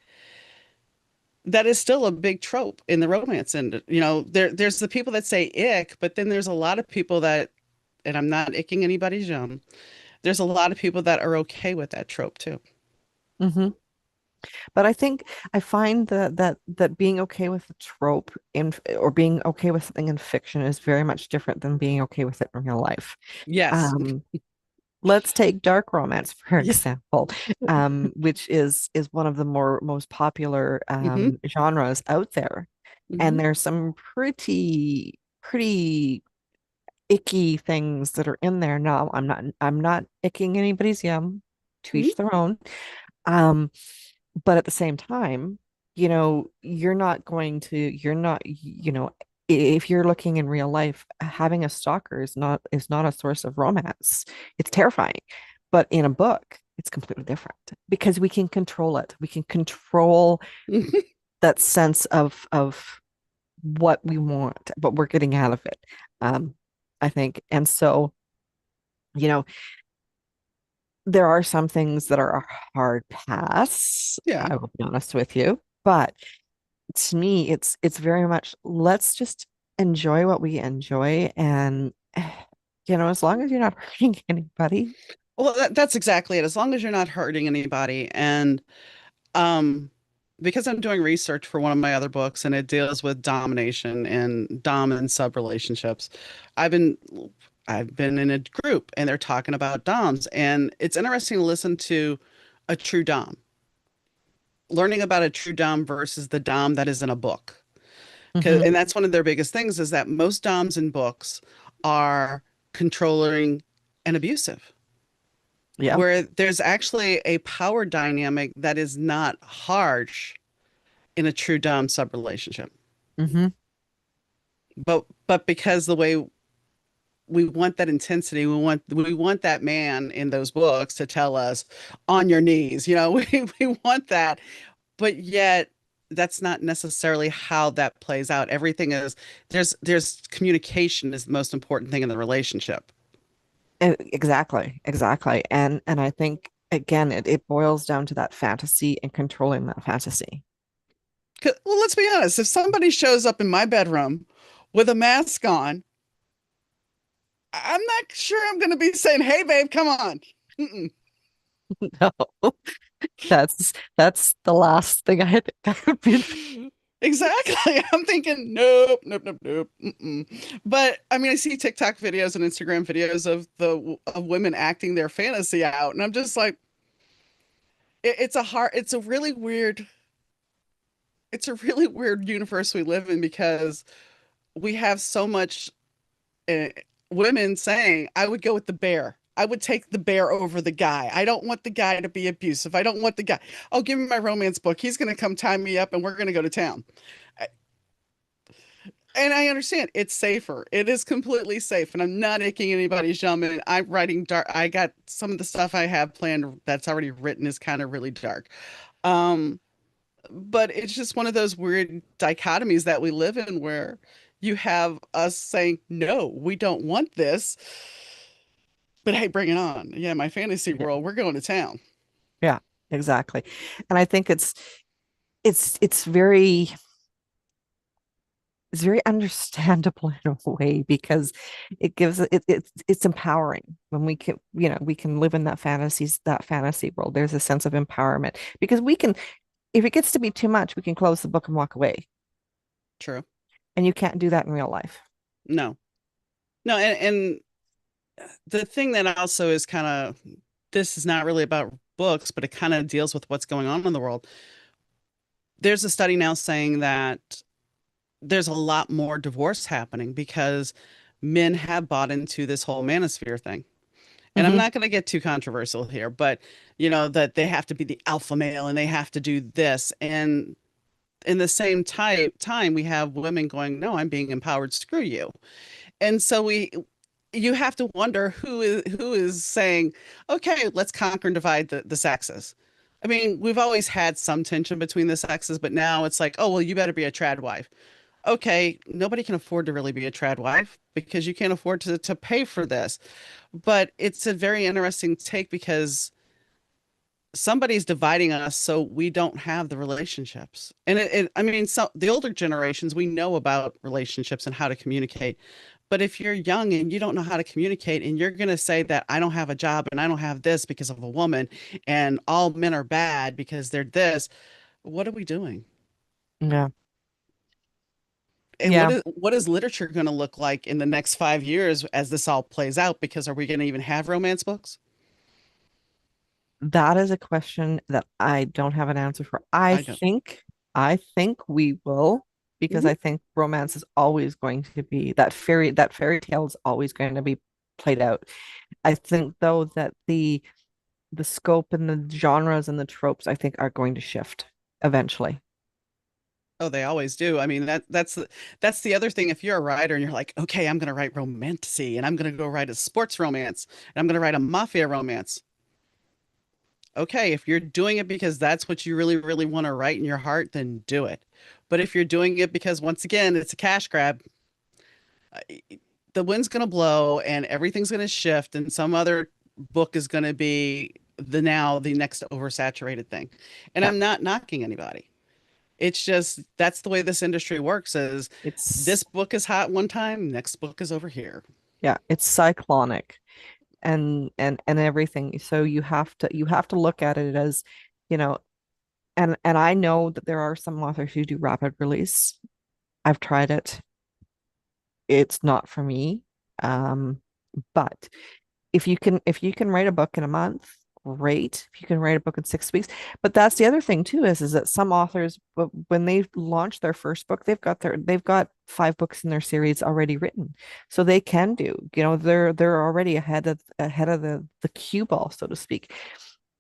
that is still a big trope in the romance. And, there's the people that say ick, but then there's a lot of people that, and I'm not icking anybody's yum, there's a lot of people that are okay with that trope too. Hmm. But I find that being okay with the trope in or being okay with something in fiction is very much different than being okay with it in real life. Yes. Um, let's take dark romance, for Yeah. example, which is one of the most popular Hmm. genres out there. And Hmm. there's some pretty icky things that are in there. No, I'm not icking anybody's yum, to each their own. Um, but at the same time, you're not, if you're looking in real life, having a stalker is not a source of romance. It's terrifying. But in a book, it's completely different because we can control it. We can control that sense of what we want, what we're getting out of it. Um, I think. And so, you know, there are some things that are a hard pass. Yeah. I will be honest with you, but to me, it's very much let's just enjoy what we enjoy, and as long as you're not hurting anybody. Well, that's exactly it. As long as you're not hurting anybody. And um, because I'm doing research for one of my other books and it deals with domination and dom and sub relationships, I've been I've been in a group and they're talking about doms, and it's interesting to listen to a true dom, learning about a true dom versus the dom that is in a book. Hmm. And that's one of their biggest things is that most doms in books are controlling and abusive, Yeah. where there's actually a power dynamic that is not harsh in a true dom sub relationship. Hmm. But because the way we want that intensity. We want that man in those books to tell us on your knees. We want that, but yet that's not necessarily how that plays out. Everything is there's communication is the most important thing in the relationship. Exactly, exactly. And I think again it boils down to that fantasy and controlling that fantasy. Well, let's be honest. If somebody shows up in my bedroom with a mask on, I'm not sure I'm going to be saying, "Hey, babe, come on." Mm-mm. No, that's the last thing I think I would be. Exactly. I'm thinking, nope, nope, nope, nope. Mm-mm. But I mean, I see TikTok videos and Instagram videos of women acting their fantasy out, and I'm just like, it's a really weird, it's a really weird universe we live in because we have so much uh, women saying, I would go with the bear. I would take the bear over the guy. I don't want the guy to be abusive. I don't want the guy. Oh, give me my romance book. He's going to come tie me up and we're going to go to town. And I understand it's safer. It is completely safe. And I'm not aching anybody's yum. And I'm writing dark. I got some of the stuff I have planned that's already written is kind of really dark. Um, but it's just one of those weird dichotomies that we live in where you have us saying, no, we don't want this. But hey, bring it on. Yeah, my fantasy Yeah, world, we're going to town. yeah, exactly. And I think it's very it's very understandable in a way because it gives it's empowering when we can, we can live in that fantasy world. There's a sense of empowerment because we can, if it gets to be too much, we can close the book and walk away. True. And you can't do that in real life. No, no. And the thing that also is kind of, this is not really about books, but it kind of deals with what's going on in the world. There's a study now saying that there's a lot more divorce happening because men have bought into this whole manosphere thing. And I'm Hmm. not going to get too controversial here, but that they have to be the alpha male and they have to do this. And in the same time, we have women going, no, I'm being empowered, screw you. And so you have to wonder who is saying, okay, let's conquer and divide the sexes. I mean, we've always had some tension between the sexes, but now it's like, oh, well, you better be a trad wife. Okay, nobody can afford to really be a trad wife because you can't afford to pay for this. But it's a very interesting take because somebody's dividing us so we don't have the relationships. And I mean, so the older generations, we know about relationships and how to communicate. But if you're young and you don't know how to communicate and you're going to say that I don't have a job and I don't have this because of a woman and all men are bad because they're this, what are we doing? Yeah. And Yeah. what is literature going to look like in the next 5 years as this all plays out? Because are we going to even have romance books? That is a question that I don't have an answer for. I don't. I think we will, because Mhm. I think romance is always going to be that fairy tale is always going to be played out. I think though that the scope and the genres and the tropes I think are going to shift eventually. Oh, they always do. I mean, that's the other thing. If you're a writer and you're like, okay, I'm going to write romantasy and I'm going to go write a sports romance and I'm going to write a mafia romance. Okay, if you're doing it because that's what you really, really want to write in your heart, then do it. But if you're doing it because once again, it's a cash grab, uh, the wind's going to blow and everything's going to shift and some other book is going to be the next oversaturated thing. And Yeah, I'm not knocking anybody. It's just that's the way this industry works is it's this book is hot one time, next book is over here. yeah, it's cyclonic and everything. So you have to look at it as, you know, and I know that there are some authors who do rapid release. I've tried it. It's not for me. Um, but if you can write a book in a month, great. If you can write a book in 6 weeks. But that's the other thing too, is that some authors, when they launch their first book, they've got 5 books in their series already written. So they can do, they're already ahead of the cue ball, so to speak.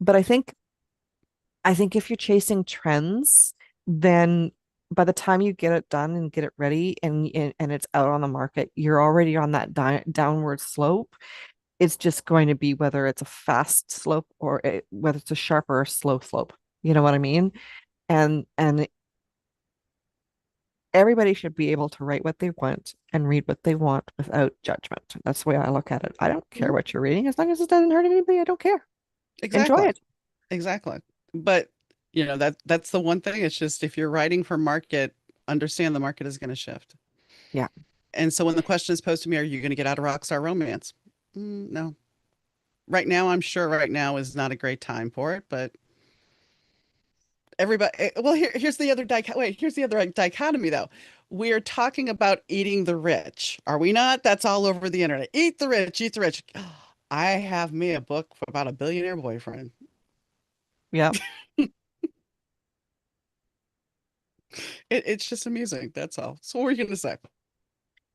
But I think if you're chasing trends, then by the time you get it done and get it ready and it's out on the market, you're already on that downward slope. It's just going to be whether it's a fast slope or whether it's a sharp or a slow slope. You know what I mean? And everybody should be able to write what they want and read what they want without judgment. That's the way I look at it. I don't care Mhm. what you're reading as long as it doesn't hurt anybody. I don't care. Enjoy Exactly. it. Exactly. But that's the one thing. It's just if you're writing for market, understand the market is going to shift. Yeah. And so when the question is posed to me, are you going to get out of Rockstar Romance? No. Right now, I'm sure right now is not a great time for it, but everybody, well, here's the other here's the other dichotomy though. We're talking about eating the rich, are we not? That's all over the internet. Eat the rich, eat the rich. I have me a book about a billionaire boyfriend. Yeah. It's just amusing. That's all. So what were you going to say?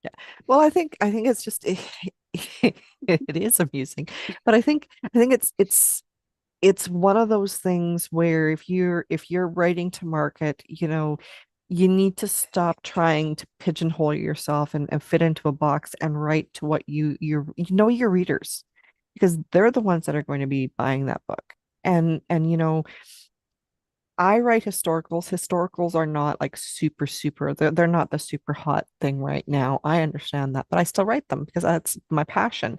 Yeah. Well, I think it's just it is amusing. But I think it's one of those things where if you're writing to market, you need to stop trying to pigeonhole yourself and fit into a box and write to what you know your readers because they're the ones that are going to be buying that book. And I write historicals. Historicals are not like super, super, they're not the super hot thing right now. I understand that, but I still write them because that's my passion.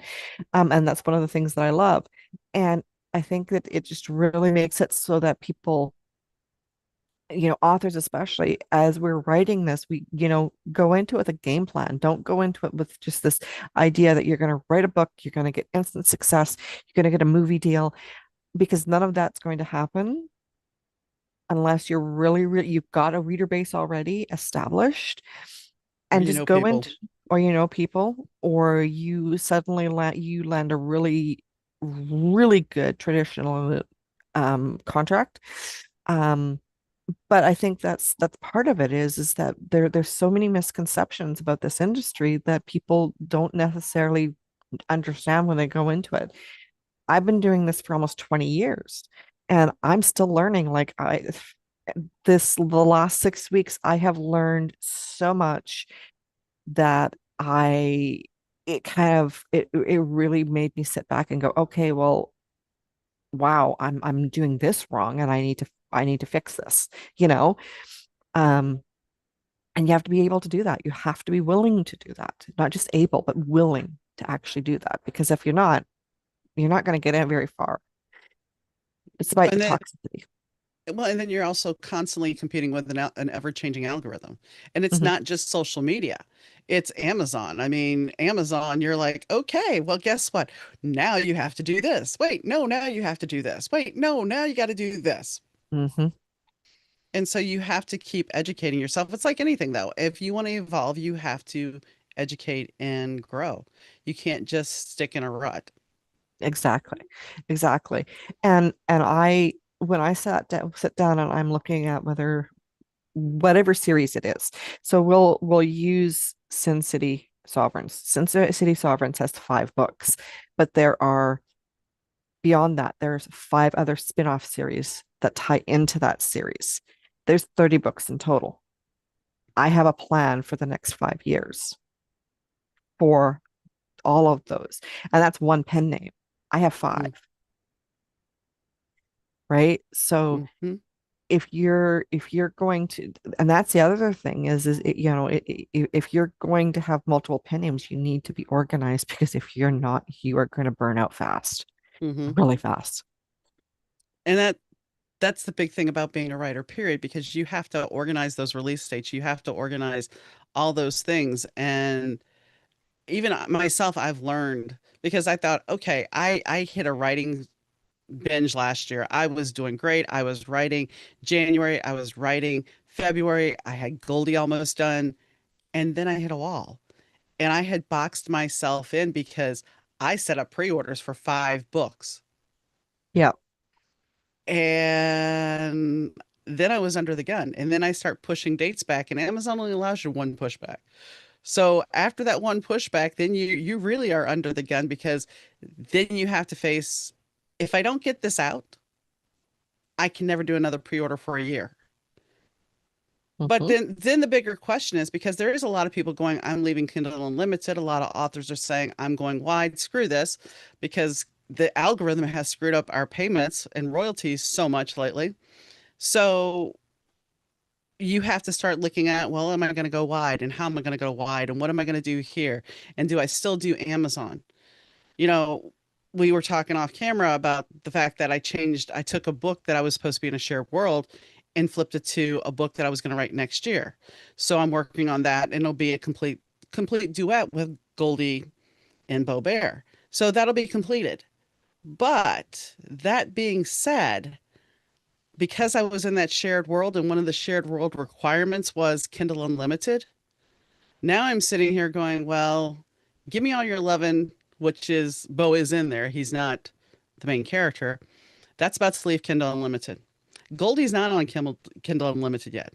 And that's one of the things that I love. And I think that it just really makes it so that people, authors especially, as we're writing this, we go into it with a game plan. Don't go into it with just this idea that you're going to write a book, you're going to get instant success, you're going to get a movie deal, because none of that's going to happen unless you're really, you've got a reader base already established Or and you just know go people. into, or people, or you suddenly land a really, really good traditional contract. Um, but I think that's part of it is that there's so many misconceptions about this industry that people don't necessarily understand when they go into it. I've been doing this for almost 20 years and I'm still learning. Like the last 6 weeks, I have learned so much that it really made me sit back and go, okay, well, wow, I'm doing this wrong and I need to fix this, you know? Um, and you have to be able to do that. You have to be willing to do that, not just able, but willing to actually do that. Because if you're not going to get in very far. It's about the And then toxicity. and then you're also constantly competing with an ever-changing algorithm. And it's Mhm. not just social media. It's Amazon. I mean, Amazon, you're like, okay, well, guess what? Now you have to do this. Wait, no, now you have to do this. Wait, no, now you got to do this. Mhm. And so you have to keep educating yourself. It's like anything, though. If you want to evolve, you have to educate and grow. You can't just stick in a rut. Exactly. Exactly. And I when I sit down and I'm looking at whether whatever series it is. So we'll use Sin City Sovereigns. City Sovereigns has 5 books, but there are beyond that, there's 5 other spin-off series that tie into that series. There's 30 books in total. I have a plan for the next 5 years for all of those. And that's one pen name. I have five, right? So Mm-hmm. if you're going to, and that's the other thing if you're going to have multiple pen names, you need to be organized because if you're not, you are going to burn out fast, Mm-hmm. really fast. And that's the big thing about being a writer, period, because you have to organize those release dates. You have to organize all those things. And even myself, I've learned because I thought, okay, I hit a writing binge last year. I was doing great. I was writing January, I was writing February. I had Goldie almost done. And then I hit a wall. And I had boxed myself in because I set up pre-orders for 5 books. Yeah. And then I was under the gun. And then I start pushing dates back, and Amazon only allows you one pushback. So after that one pushback, then you really are under the gun because then you have to face, if I don't get this out, I can never do another pre-order for a year. But Hmm. then the bigger question is because there is a lot of people going, I'm leaving Kindle Unlimited. A lot of authors are saying, I'm going wide, screw this, because the algorithm has screwed up our payments and royalties so much lately. So you have to start looking at, well, am I going to go wide and how am I going to go wide and what am I going to do here? And do I still do Amazon? You know, we were talking off camera about the fact that I took a book that I was supposed to be in a shared world and flipped it to a book that I was going to write next year. So I'm working on that and it'll be a complete duet with Goldie and Bo Bear. So that'll be completed. But that being said, because I was in that shared world and one of the shared world requirements was Kindle Unlimited, now I'm sitting here going, well, give me all your lovin', which is Bo is in there. He's not the main character. That's about to leave Kindle Unlimited. Goldie's not on Kindle Unlimited yet.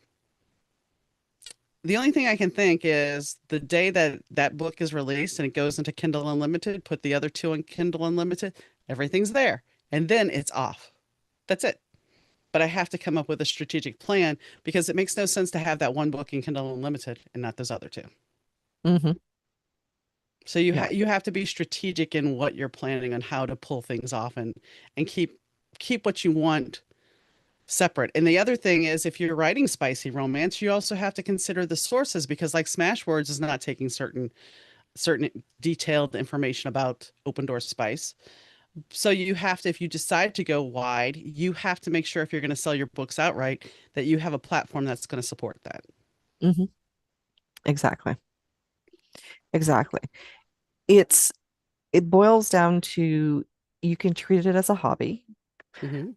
The only thing I can think is the day that that book is released and it goes into Kindle Unlimited, put the other two on Kindle Unlimited, everything's there. And then it's off. That's it. But I have to come up with a strategic plan because it makes no sense to have that one book in Kindle Unlimited and not those other two. Hmm. So Yeah. you have to be strategic in what you're planning on how to pull things off and keep what you want separate. And the other thing is if you're writing spicy romance, you also have to consider the sources because like Smashwords is not taking certain detailed information about open door spice. So you have to if you decide to go wide, you have to make sure if you're going to sell your books outright that you have a platform that's going to support that. Hmm. Exactly. Exactly. It's it boils down to you can treat it as a hobby, Hmm.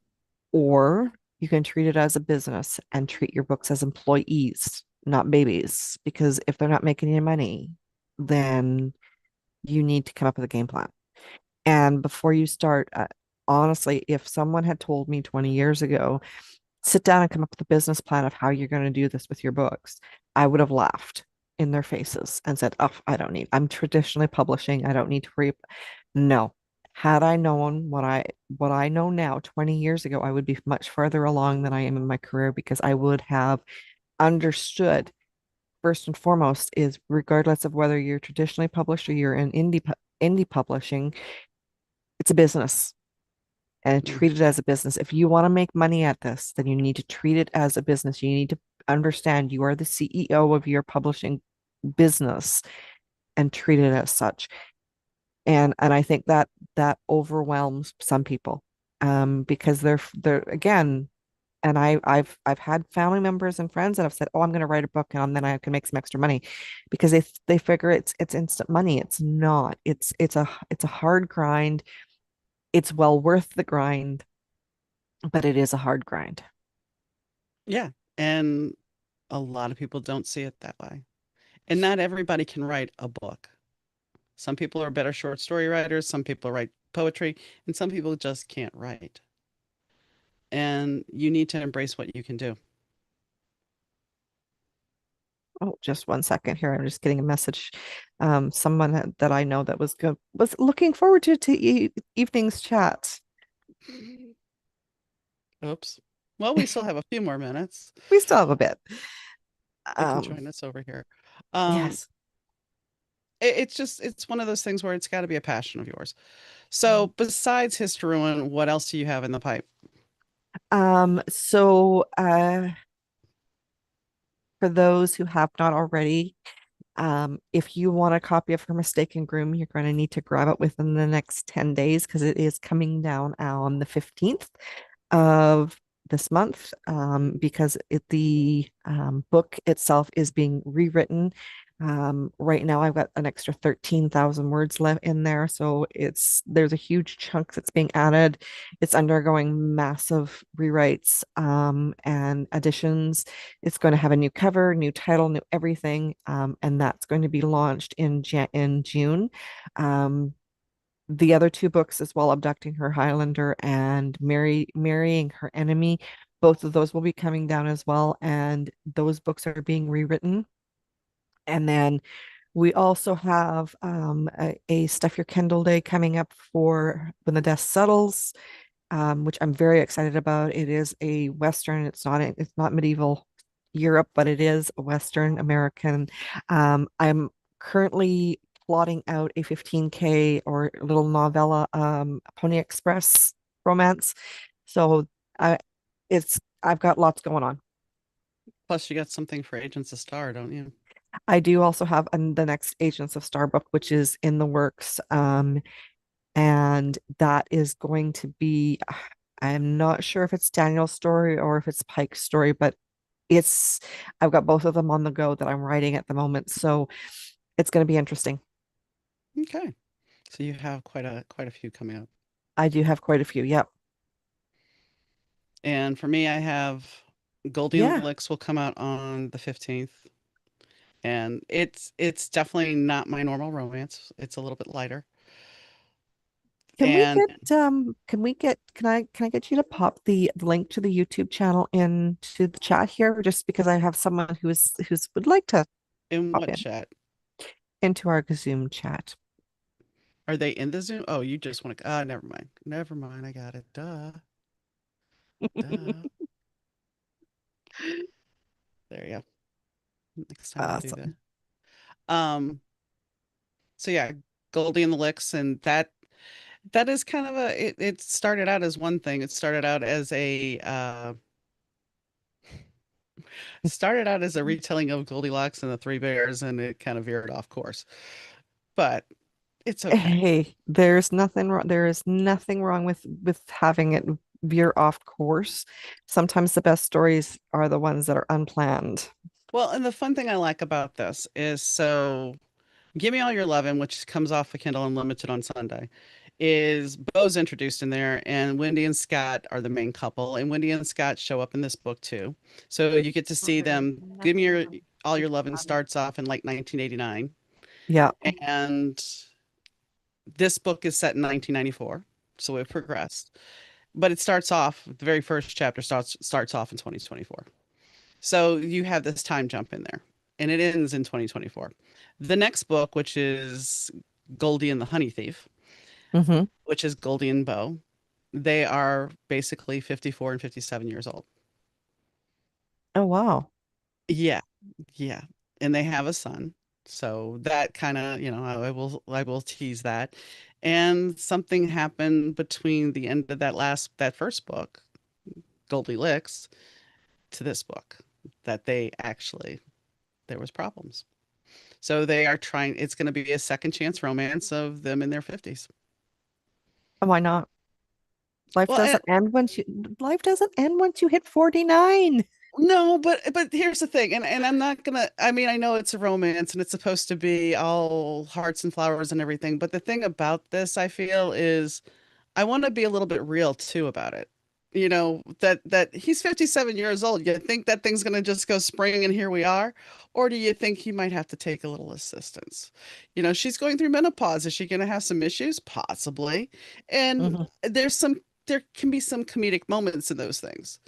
or you can treat it as a business and treat your books as employees, not babies. Because if they're not making any money, then you need to come up with a game plan. And before you start, honestly, if someone had told me 20 years ago, sit down and come up with a business plan of how you're going to do this with your books, I would have laughed in their faces and said, oh, I'm traditionally publishing. I don't need to worry. No. Had I known what I know now 20 years ago, I would be much further along than I am in my career because I would have understood first and foremost is regardless of whether you're traditionally published or you're in indie publishing, it's a business and treat it as a business. If you want to make money at this, then you need to treat it as a business. You need to understand you are the CEO of your publishing business and treat it as such. And I think that that overwhelms some people because they're again. And I've had family members and friends that have said, "Oh, I'm going to write a book and then I can make some extra money," because they figure it's instant money. It's not. It's a hard grind. It's well worth the grind, but it is a hard grind. Yeah. And a lot of people don't see it that way. And not everybody can write a book. Some people are better short story writers, some people write poetry, and some people just can't write. And you need to embrace what you can do. Oh, just one second here. I'm just getting a message. Someone that I know that was looking forward to evening's chat. Oops. Well, we still have a few more minutes. We still have a bit. They can Um, join us over here. Um, yes. it's just it's one of those things where it's got to be a passion of yours. So besides Historuin, what else do you have in the pipe? So for those who have not already, if you want a copy of Her Mistaken Groom, you're going to need to grab it within the next 10 days because it is coming down on the 15th of this month because the book itself is being rewritten. Right now, I've got an extra 13,000 words left in there, so there's a huge chunk that's being added. It's undergoing massive rewrites and additions. It's going to have a new cover, new title, new everything, and that's going to be launched in June. Um, the other two books as well, Abducting Her Highlander and Marrying Her Enemy, both of those will be coming down as well, and those books are being rewritten. And then we also have a Stuff Your Kindle Day coming up for When the Dust Settles, which I'm very excited about. It is a Western. It's not medieval. Europe, but it is a Western American. I'm currently plotting out a 15K or little novella, Pony Express romance. So I, I've got lots going on. Plus, you got something for Agents of Star, don't you? I do also have the next Agents of Starbuck, which is in the works. And that is going to be, I'm not sure if it's Daniel's story or if it's Pike's story, but it's, I've got both of them on the go that I'm writing at the moment. So it's going to be interesting. Okay. So you have quite a few coming up. I do have quite a few. Yep. And for me, I have Goldie and the Yeah. Licks will come out on the 15th. And it's definitely not my normal romance. It's a little bit lighter. And can I get you to pop the link to the YouTube channel into the chat here just because I have someone who's would like to in pop what in chat? into our Zoom chat. Are they in the Zoom? Oh, you just want to, never mind. Never mind. I got it. Duh. Duh. There you go. Next time I'll do that. Awesome. Um, so yeah, Goldie and the Licks, and that is kind of it started out as one thing. It started out as a retelling of Goldilocks and the Three Bears, and it kind of veered off course. But it's okay. Hey, there's nothing wrong. There is nothing wrong with having it veer off course. Sometimes the best stories are the ones that are unplanned. Well, and the fun thing I like about this is so Give Me All Your Lovin', which comes off the Kindle Unlimited on Sunday, is Bo's introduced in there, and Wendy and Scott are the main couple, and Wendy and Scott show up in this book too. So you get to see them. All Your Lovin' starts off in like 1989, Yeah. and this book is set in 1994. So we've progressed, but it starts off. The very first chapter starts off in 2024. So you have this time jump in there, and it ends in 2024. The next book, which is Goldie and the Honey Thief, Hmm. which is Goldie and Bo, they are basically 54 and 57 years old. Oh, wow. Yeah, yeah. And they have a son. So that kind of, I will tease that. And something happened between the end of that first book, Goldie Licks, to this book that there was problems. So they are trying, it's going to be a second chance romance of them in their 50s. Why not? Life Well, doesn't end once you life doesn't end once you hit 49. no, but here's the thing, and I'm not gonna. I mean, I know it's a romance and it's supposed to be all hearts and flowers and everything, but the thing about this, I feel, is I want to be a little bit real too about it. That he's 57 years old. You think that thing's gonna just go spring and here we are, or do you think he might have to take a little assistance? She's going through menopause. Is she gonna have some issues? Possibly, and Hmm. there can be some comedic moments in those things.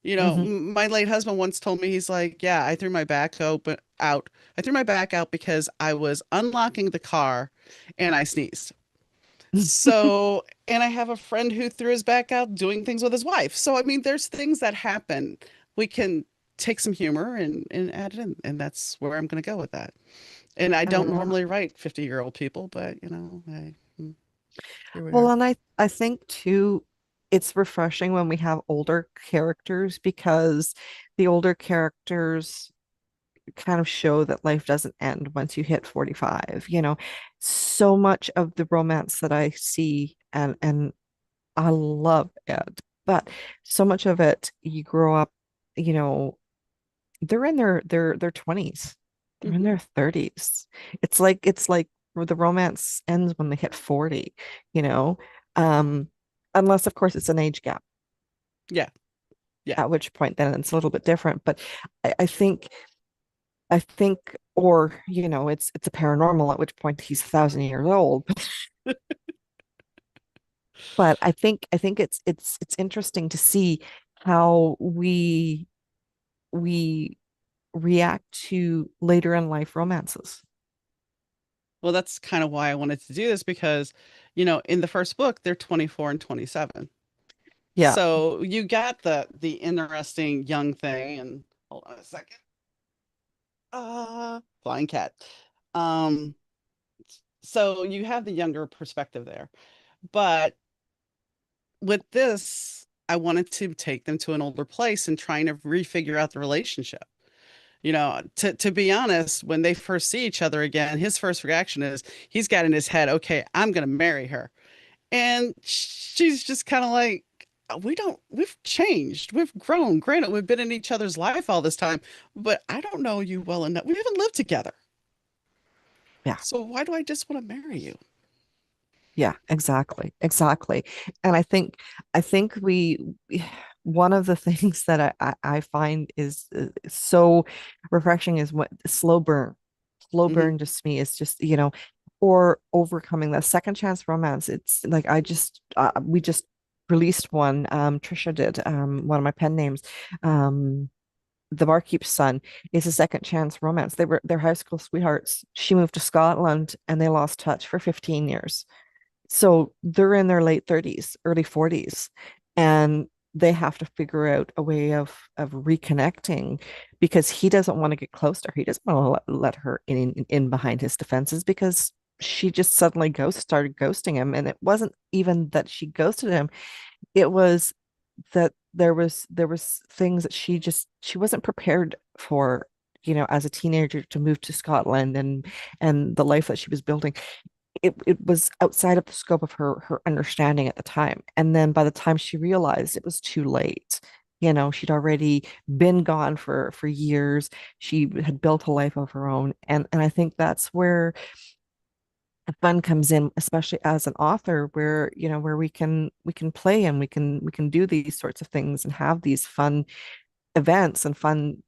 Hmm. My late husband once told me, he's like, yeah, I threw my back out. I threw my back out because I was unlocking the car and I sneezed. So, and I have a friend who threw his back out doing things with his wife. So, I mean, there's things that happen. We can take some humor and add it in. And that's where I'm going to go with that. And I I don't like that. normally write 50-year-old people, but, here we Well, are. and I think too, it's refreshing when we have older characters because the older characters kind of show that life doesn't end once you hit 45. So much of the romance that I see and I love it, but so much of it you grow up, you know, they're in their 20s. They're in Hmm. their 30s. It's like where the romance ends when they hit 40, you know. Um, Unless of course it's an age gap, Yeah. Yeah. at which point then it's a little bit different. But I think or it's a paranormal, at which point he's 1,000 years old. But I think it's interesting to see how we react to later in life romances. Well, that's kind of why I wanted to do this because, in the first book, they're 24 and 27. Yeah. So you got the interesting young thing, and Hold on a second. Flying cat. Um, so you have the younger perspective there. But with this, I wanted to take them to an older place and trying to refigure out the relationship. To be honest, when they first see each other again, his first reaction is he's got in his head, okay, I'm gonna marry her. And she's just kind of like, we've changed, we've grown. Granted, we've been in each other's life all this time, but I don't know you well enough. We haven't lived together. Yeah. So why do I just want to marry you? Yeah, exactly. Exactly. And I think one of the things that I find is so refreshing is what slow burn. Slow Hmm. burn just to me is just, or overcoming that second chance romance. It's like we just released one. Trisha did, one of my pen names. Um the barkeep's son is a second chance romance. They're high school sweethearts. She moved to Scotland and they lost touch for 15 years. So they're in their late 30s, early 40s, and they have to figure out a way of reconnecting because he doesn't want to get close to her. He doesn't want to let her in behind his defenses because she just suddenly started ghosting him. And it wasn't even that she ghosted him, it was that there was things that she wasn't prepared for, as a teenager to move to Scotland and the life that she was building. It was outside of the scope of her understanding at the time. And then by the time she realized, it was too late. She'd already been gone for years. She had built a life of her own. And I think that's where the fun comes in, especially as an author, where we can play and we can do these sorts of things and have these fun events and fun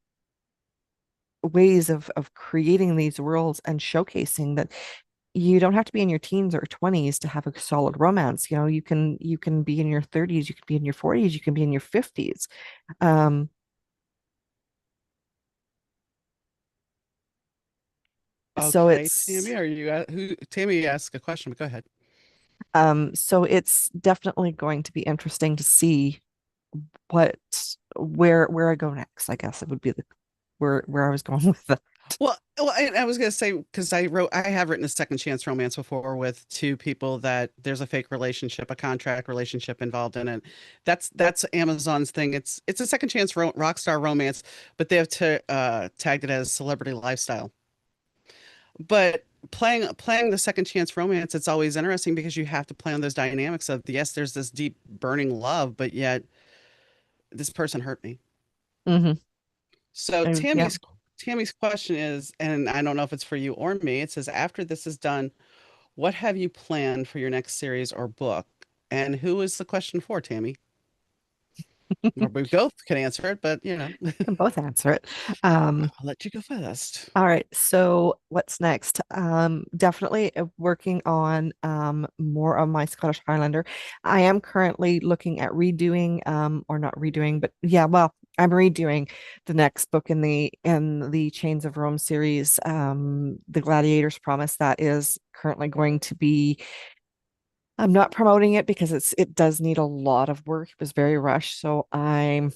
ways of creating these worlds and showcasing that you don't have to be in your teens or 20s to have a solid romance. You can be in your 30s, you can be in your 40s, you can be in your 50s. Um, so Okay, Tammy, it's are you who? Tammy asked a question, but go ahead. so it's definitely going to be interesting to see what where I go next. I guess it would be the where I was going with that. Well, I was gonna say because I have written a second chance romance before with two people that there's a fake relationship, a contract relationship involved in it. That's Amazon's thing. It's a second chance rock star romance, but they have to tagged it as celebrity lifestyle. But playing the second chance romance, it's always interesting because you have to play on those dynamics of yes, there's this deep burning love, but yet this person hurt me. Hmm. So Yeah. Tammy's question is, and I don't know if it's for you or me, it says, after this is done, what have you planned for your next series or book? And who is the question for, Tammy? Or we both can answer it, but Can both answer it. I'll Um, let you go first. all right. So what's next? Definitely working on more of my Scottish Highlander. I am currently looking at redoing, or not redoing, but yeah, well, I'm redoing the next book in the Chains of Rome series, The Gladiator's Promise. That is currently going to be. I'm not promoting it because it does need a lot of work. It was very rushed, so um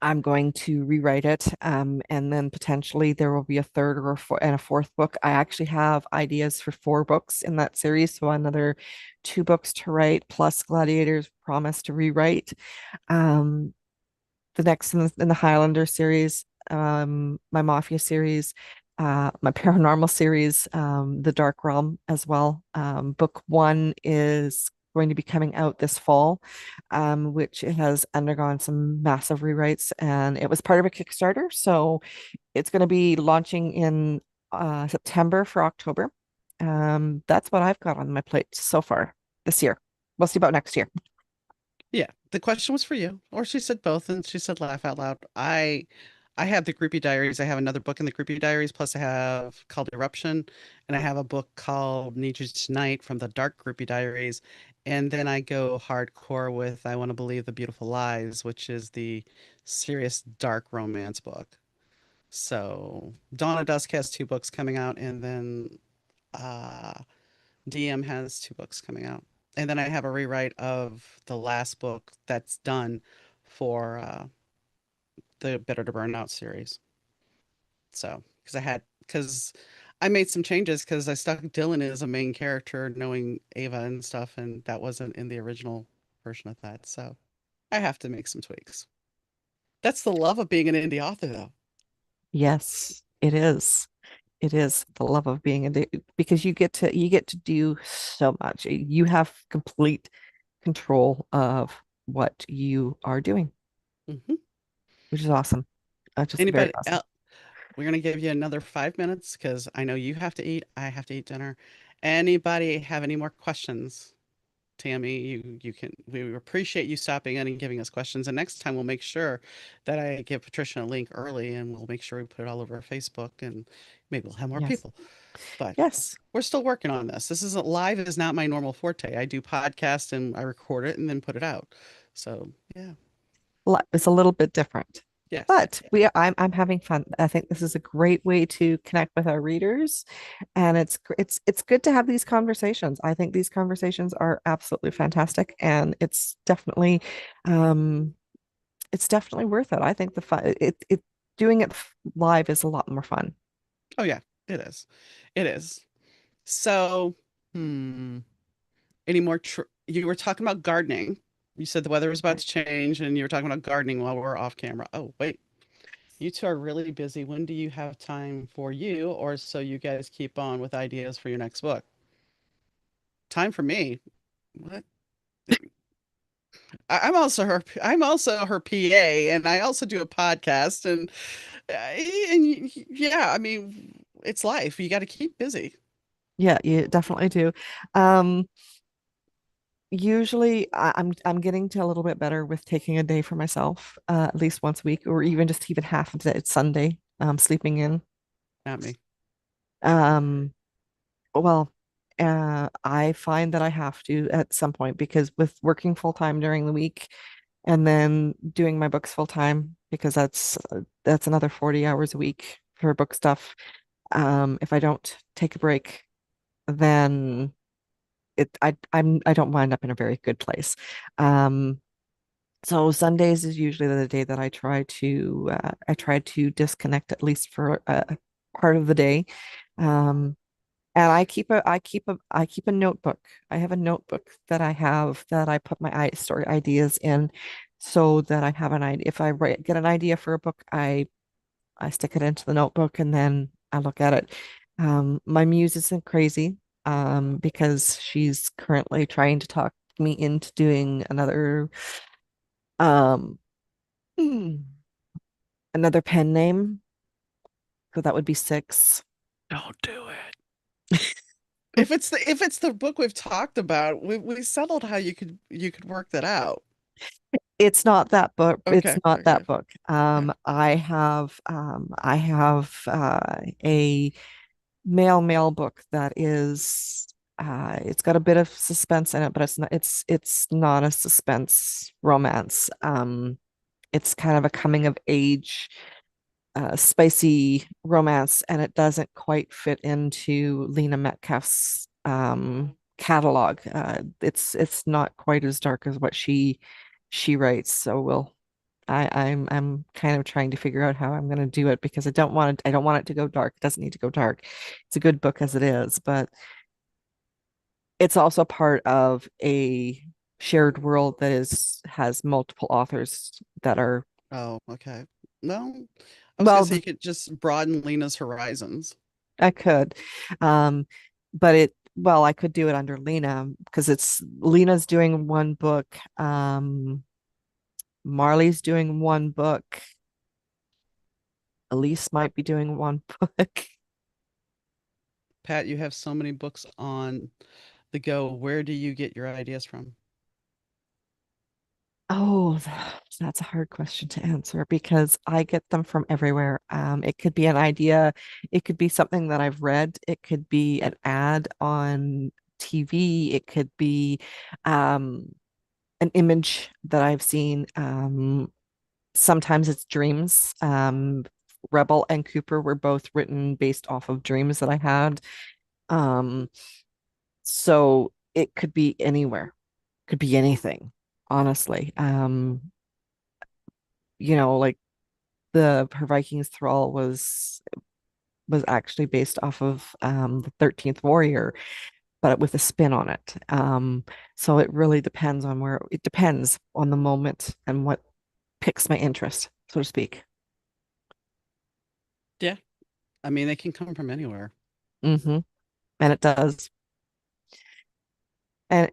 I'm going to rewrite it, and then potentially there will be a third or a fourth book. I actually have ideas for 4 books in that series, so another 2 books to write, plus Gladiators Promise to rewrite. Um, the next in the Highlander series, my Mafia series, my Paranormal series, The Dark Realm as well. Book 1 is going to be coming out this fall, which it has undergone some massive rewrites, and it was part of a Kickstarter. So it's going to be launching in September for October. That's what I've got on my plate so far this year. We'll see about next year. Yeah, the question was for you, or she said both, and she said laugh out loud. I have the Creepy Diaries. I have another book in the Creepy Diaries, plus I have called Eruption, and I have a book called Need You Tonight from the Dark Creepy Diaries, and then I go hardcore with I Want to Believe the Beautiful Lies, which is the serious dark romance book. So Dawn of Dusk has 2 books coming out, and then uh DM has 2 books coming out. And then I have a rewrite of the last book that's done for the Better to Burn Out series. So, because I made some changes because I stuck Dylan as a main character, knowing Ava and stuff, and that wasn't in the original version of that. So I have to make some tweaks. That's the love of being an indie author, though. Yes, it is. It is the love of being a because you get to do so much. You have complete control of what you are doing, Hmm. which is awesome. Just very Anybody awesome. else? We're gonna give you another 5 minutes because I know you have to eat. I have to eat dinner. Anybody have any more questions? Tammy, you can. We appreciate you stopping in and giving us questions. And next time we'll make sure that I give Patricia a link early, and we'll make sure we put it all over our Facebook, and maybe we'll have more Yes. people. But Yes. we're still working on this. This isn't live is not my normal forte. I do podcast and I record it and then put it out. So yeah, It's a little bit different. yes, But I'm having fun. I think this is a great way to connect with our readers, and it's good to have these conversations. I think these conversations are absolutely fantastic, and um it's definitely worth it. I think the fun it doing it live is a lot more fun. oh yeah, it is, it is. So, hmm. Any more? You were talking about gardening. You said the weather was about to change, and you were talking about gardening while we are off camera. Oh, wait. You two are really busy. When do you have time for you, or so you guys keep on with ideas for your next book? Time for me. What? I'm also her PA, and I also do a podcast, and yeah, I mean, it's life. You got to keep busy. Yeah, you definitely do. Um, Usually I'm getting to a little bit better with taking a day for myself, at least once a week, or even half of it. It's Sunday, sleeping in. Not me. Um, well, I find that I have to at some point because with working full time during the week and then doing my books full time because that's another 40 hours a week for book stuff. If I don't take a break, then I don't wind up in a very good place. Um, so Sundays is usually the day that I try to disconnect at least for a part of the day. Um, and I keep a notebook. I have a notebook that I have that I put my story ideas in so that I have an idea. If get an idea for a book, I stick it into the notebook and then I look at it. My muse isn't crazy because she's currently trying to talk me into doing um, hmm, another pen name. So that would be six. Don't do it. If it's the book we've talked about, we settled how you could work that out. It's not that book. It's Okay, not okay, that book. yeah. I have a mail book that is it's got a bit of suspense in it, but it's not a suspense romance. It's kind of a coming of age spicy romance, and it doesn't quite fit into Lena Metcalf's catalog. It's not quite as dark as what she writes. So I'm kind of trying to figure out how I'm going to do it because I don't want it to go dark. It doesn't need to go dark. It's a good book as it is, but it's also part of a shared world that is has multiple authors that are Oh, okay. Well, I was gonna well, say you could just broaden Lena's horizons. I could. Um, but I could do it under Lena because it's Lena's doing one book. Marley's doing one book. Elise might be doing one book. Pat, you have so many books on the go. Where do you get your ideas from? Oh, that's a hard question to answer because I get them from everywhere. It could be an idea, it could be something that I've read, it could be an ad on TV, it could be um, an image that I've seen. Sometimes it's dreams. Rebel and Cooper were both written based off of dreams that I had. Um, so it could be anywhere, could be anything, honestly. Like the her Vikings thrall was actually based off of the 13th Warrior, but with a spin on it. So it really depends on where it depends on the moment and what piques my interest, so to speak. Yeah. I mean, they can come from anywhere. Hmm. And it does. And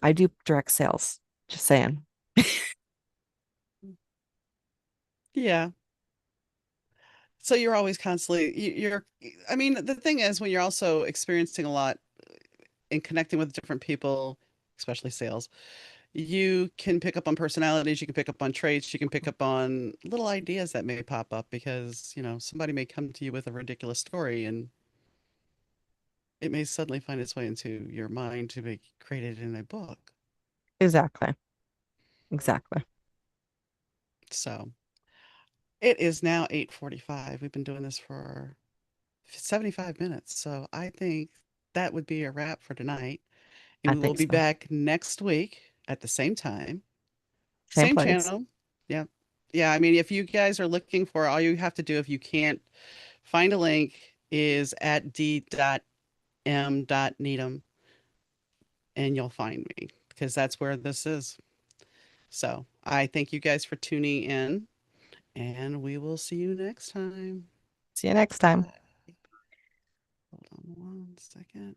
I do direct sales, just saying. Yeah. So you're always constantly, I mean, the thing is, when you're also experiencing a lot and connecting with different people, especially sales, you can pick up on personalities, you can pick up on traits, you can pick up on little ideas that may pop up because, somebody may come to you with a ridiculous story and it may suddenly find its way into your mind to be created in a book. Exactly. Exactly. So it is now 8:45. We've been doing this for 75 minutes. So I think that would be a wrap for tonight. And I we will think be so. back next week at the same time, Same same place. channel. Yeah. Yeah. I mean, if you guys are looking for, all you have to do if you can't find a link is at d.m.needom and you'll find me because that's where this is. So I thank you guys for tuning in and we will see you next time. See you next time. Bye. Hold on one second.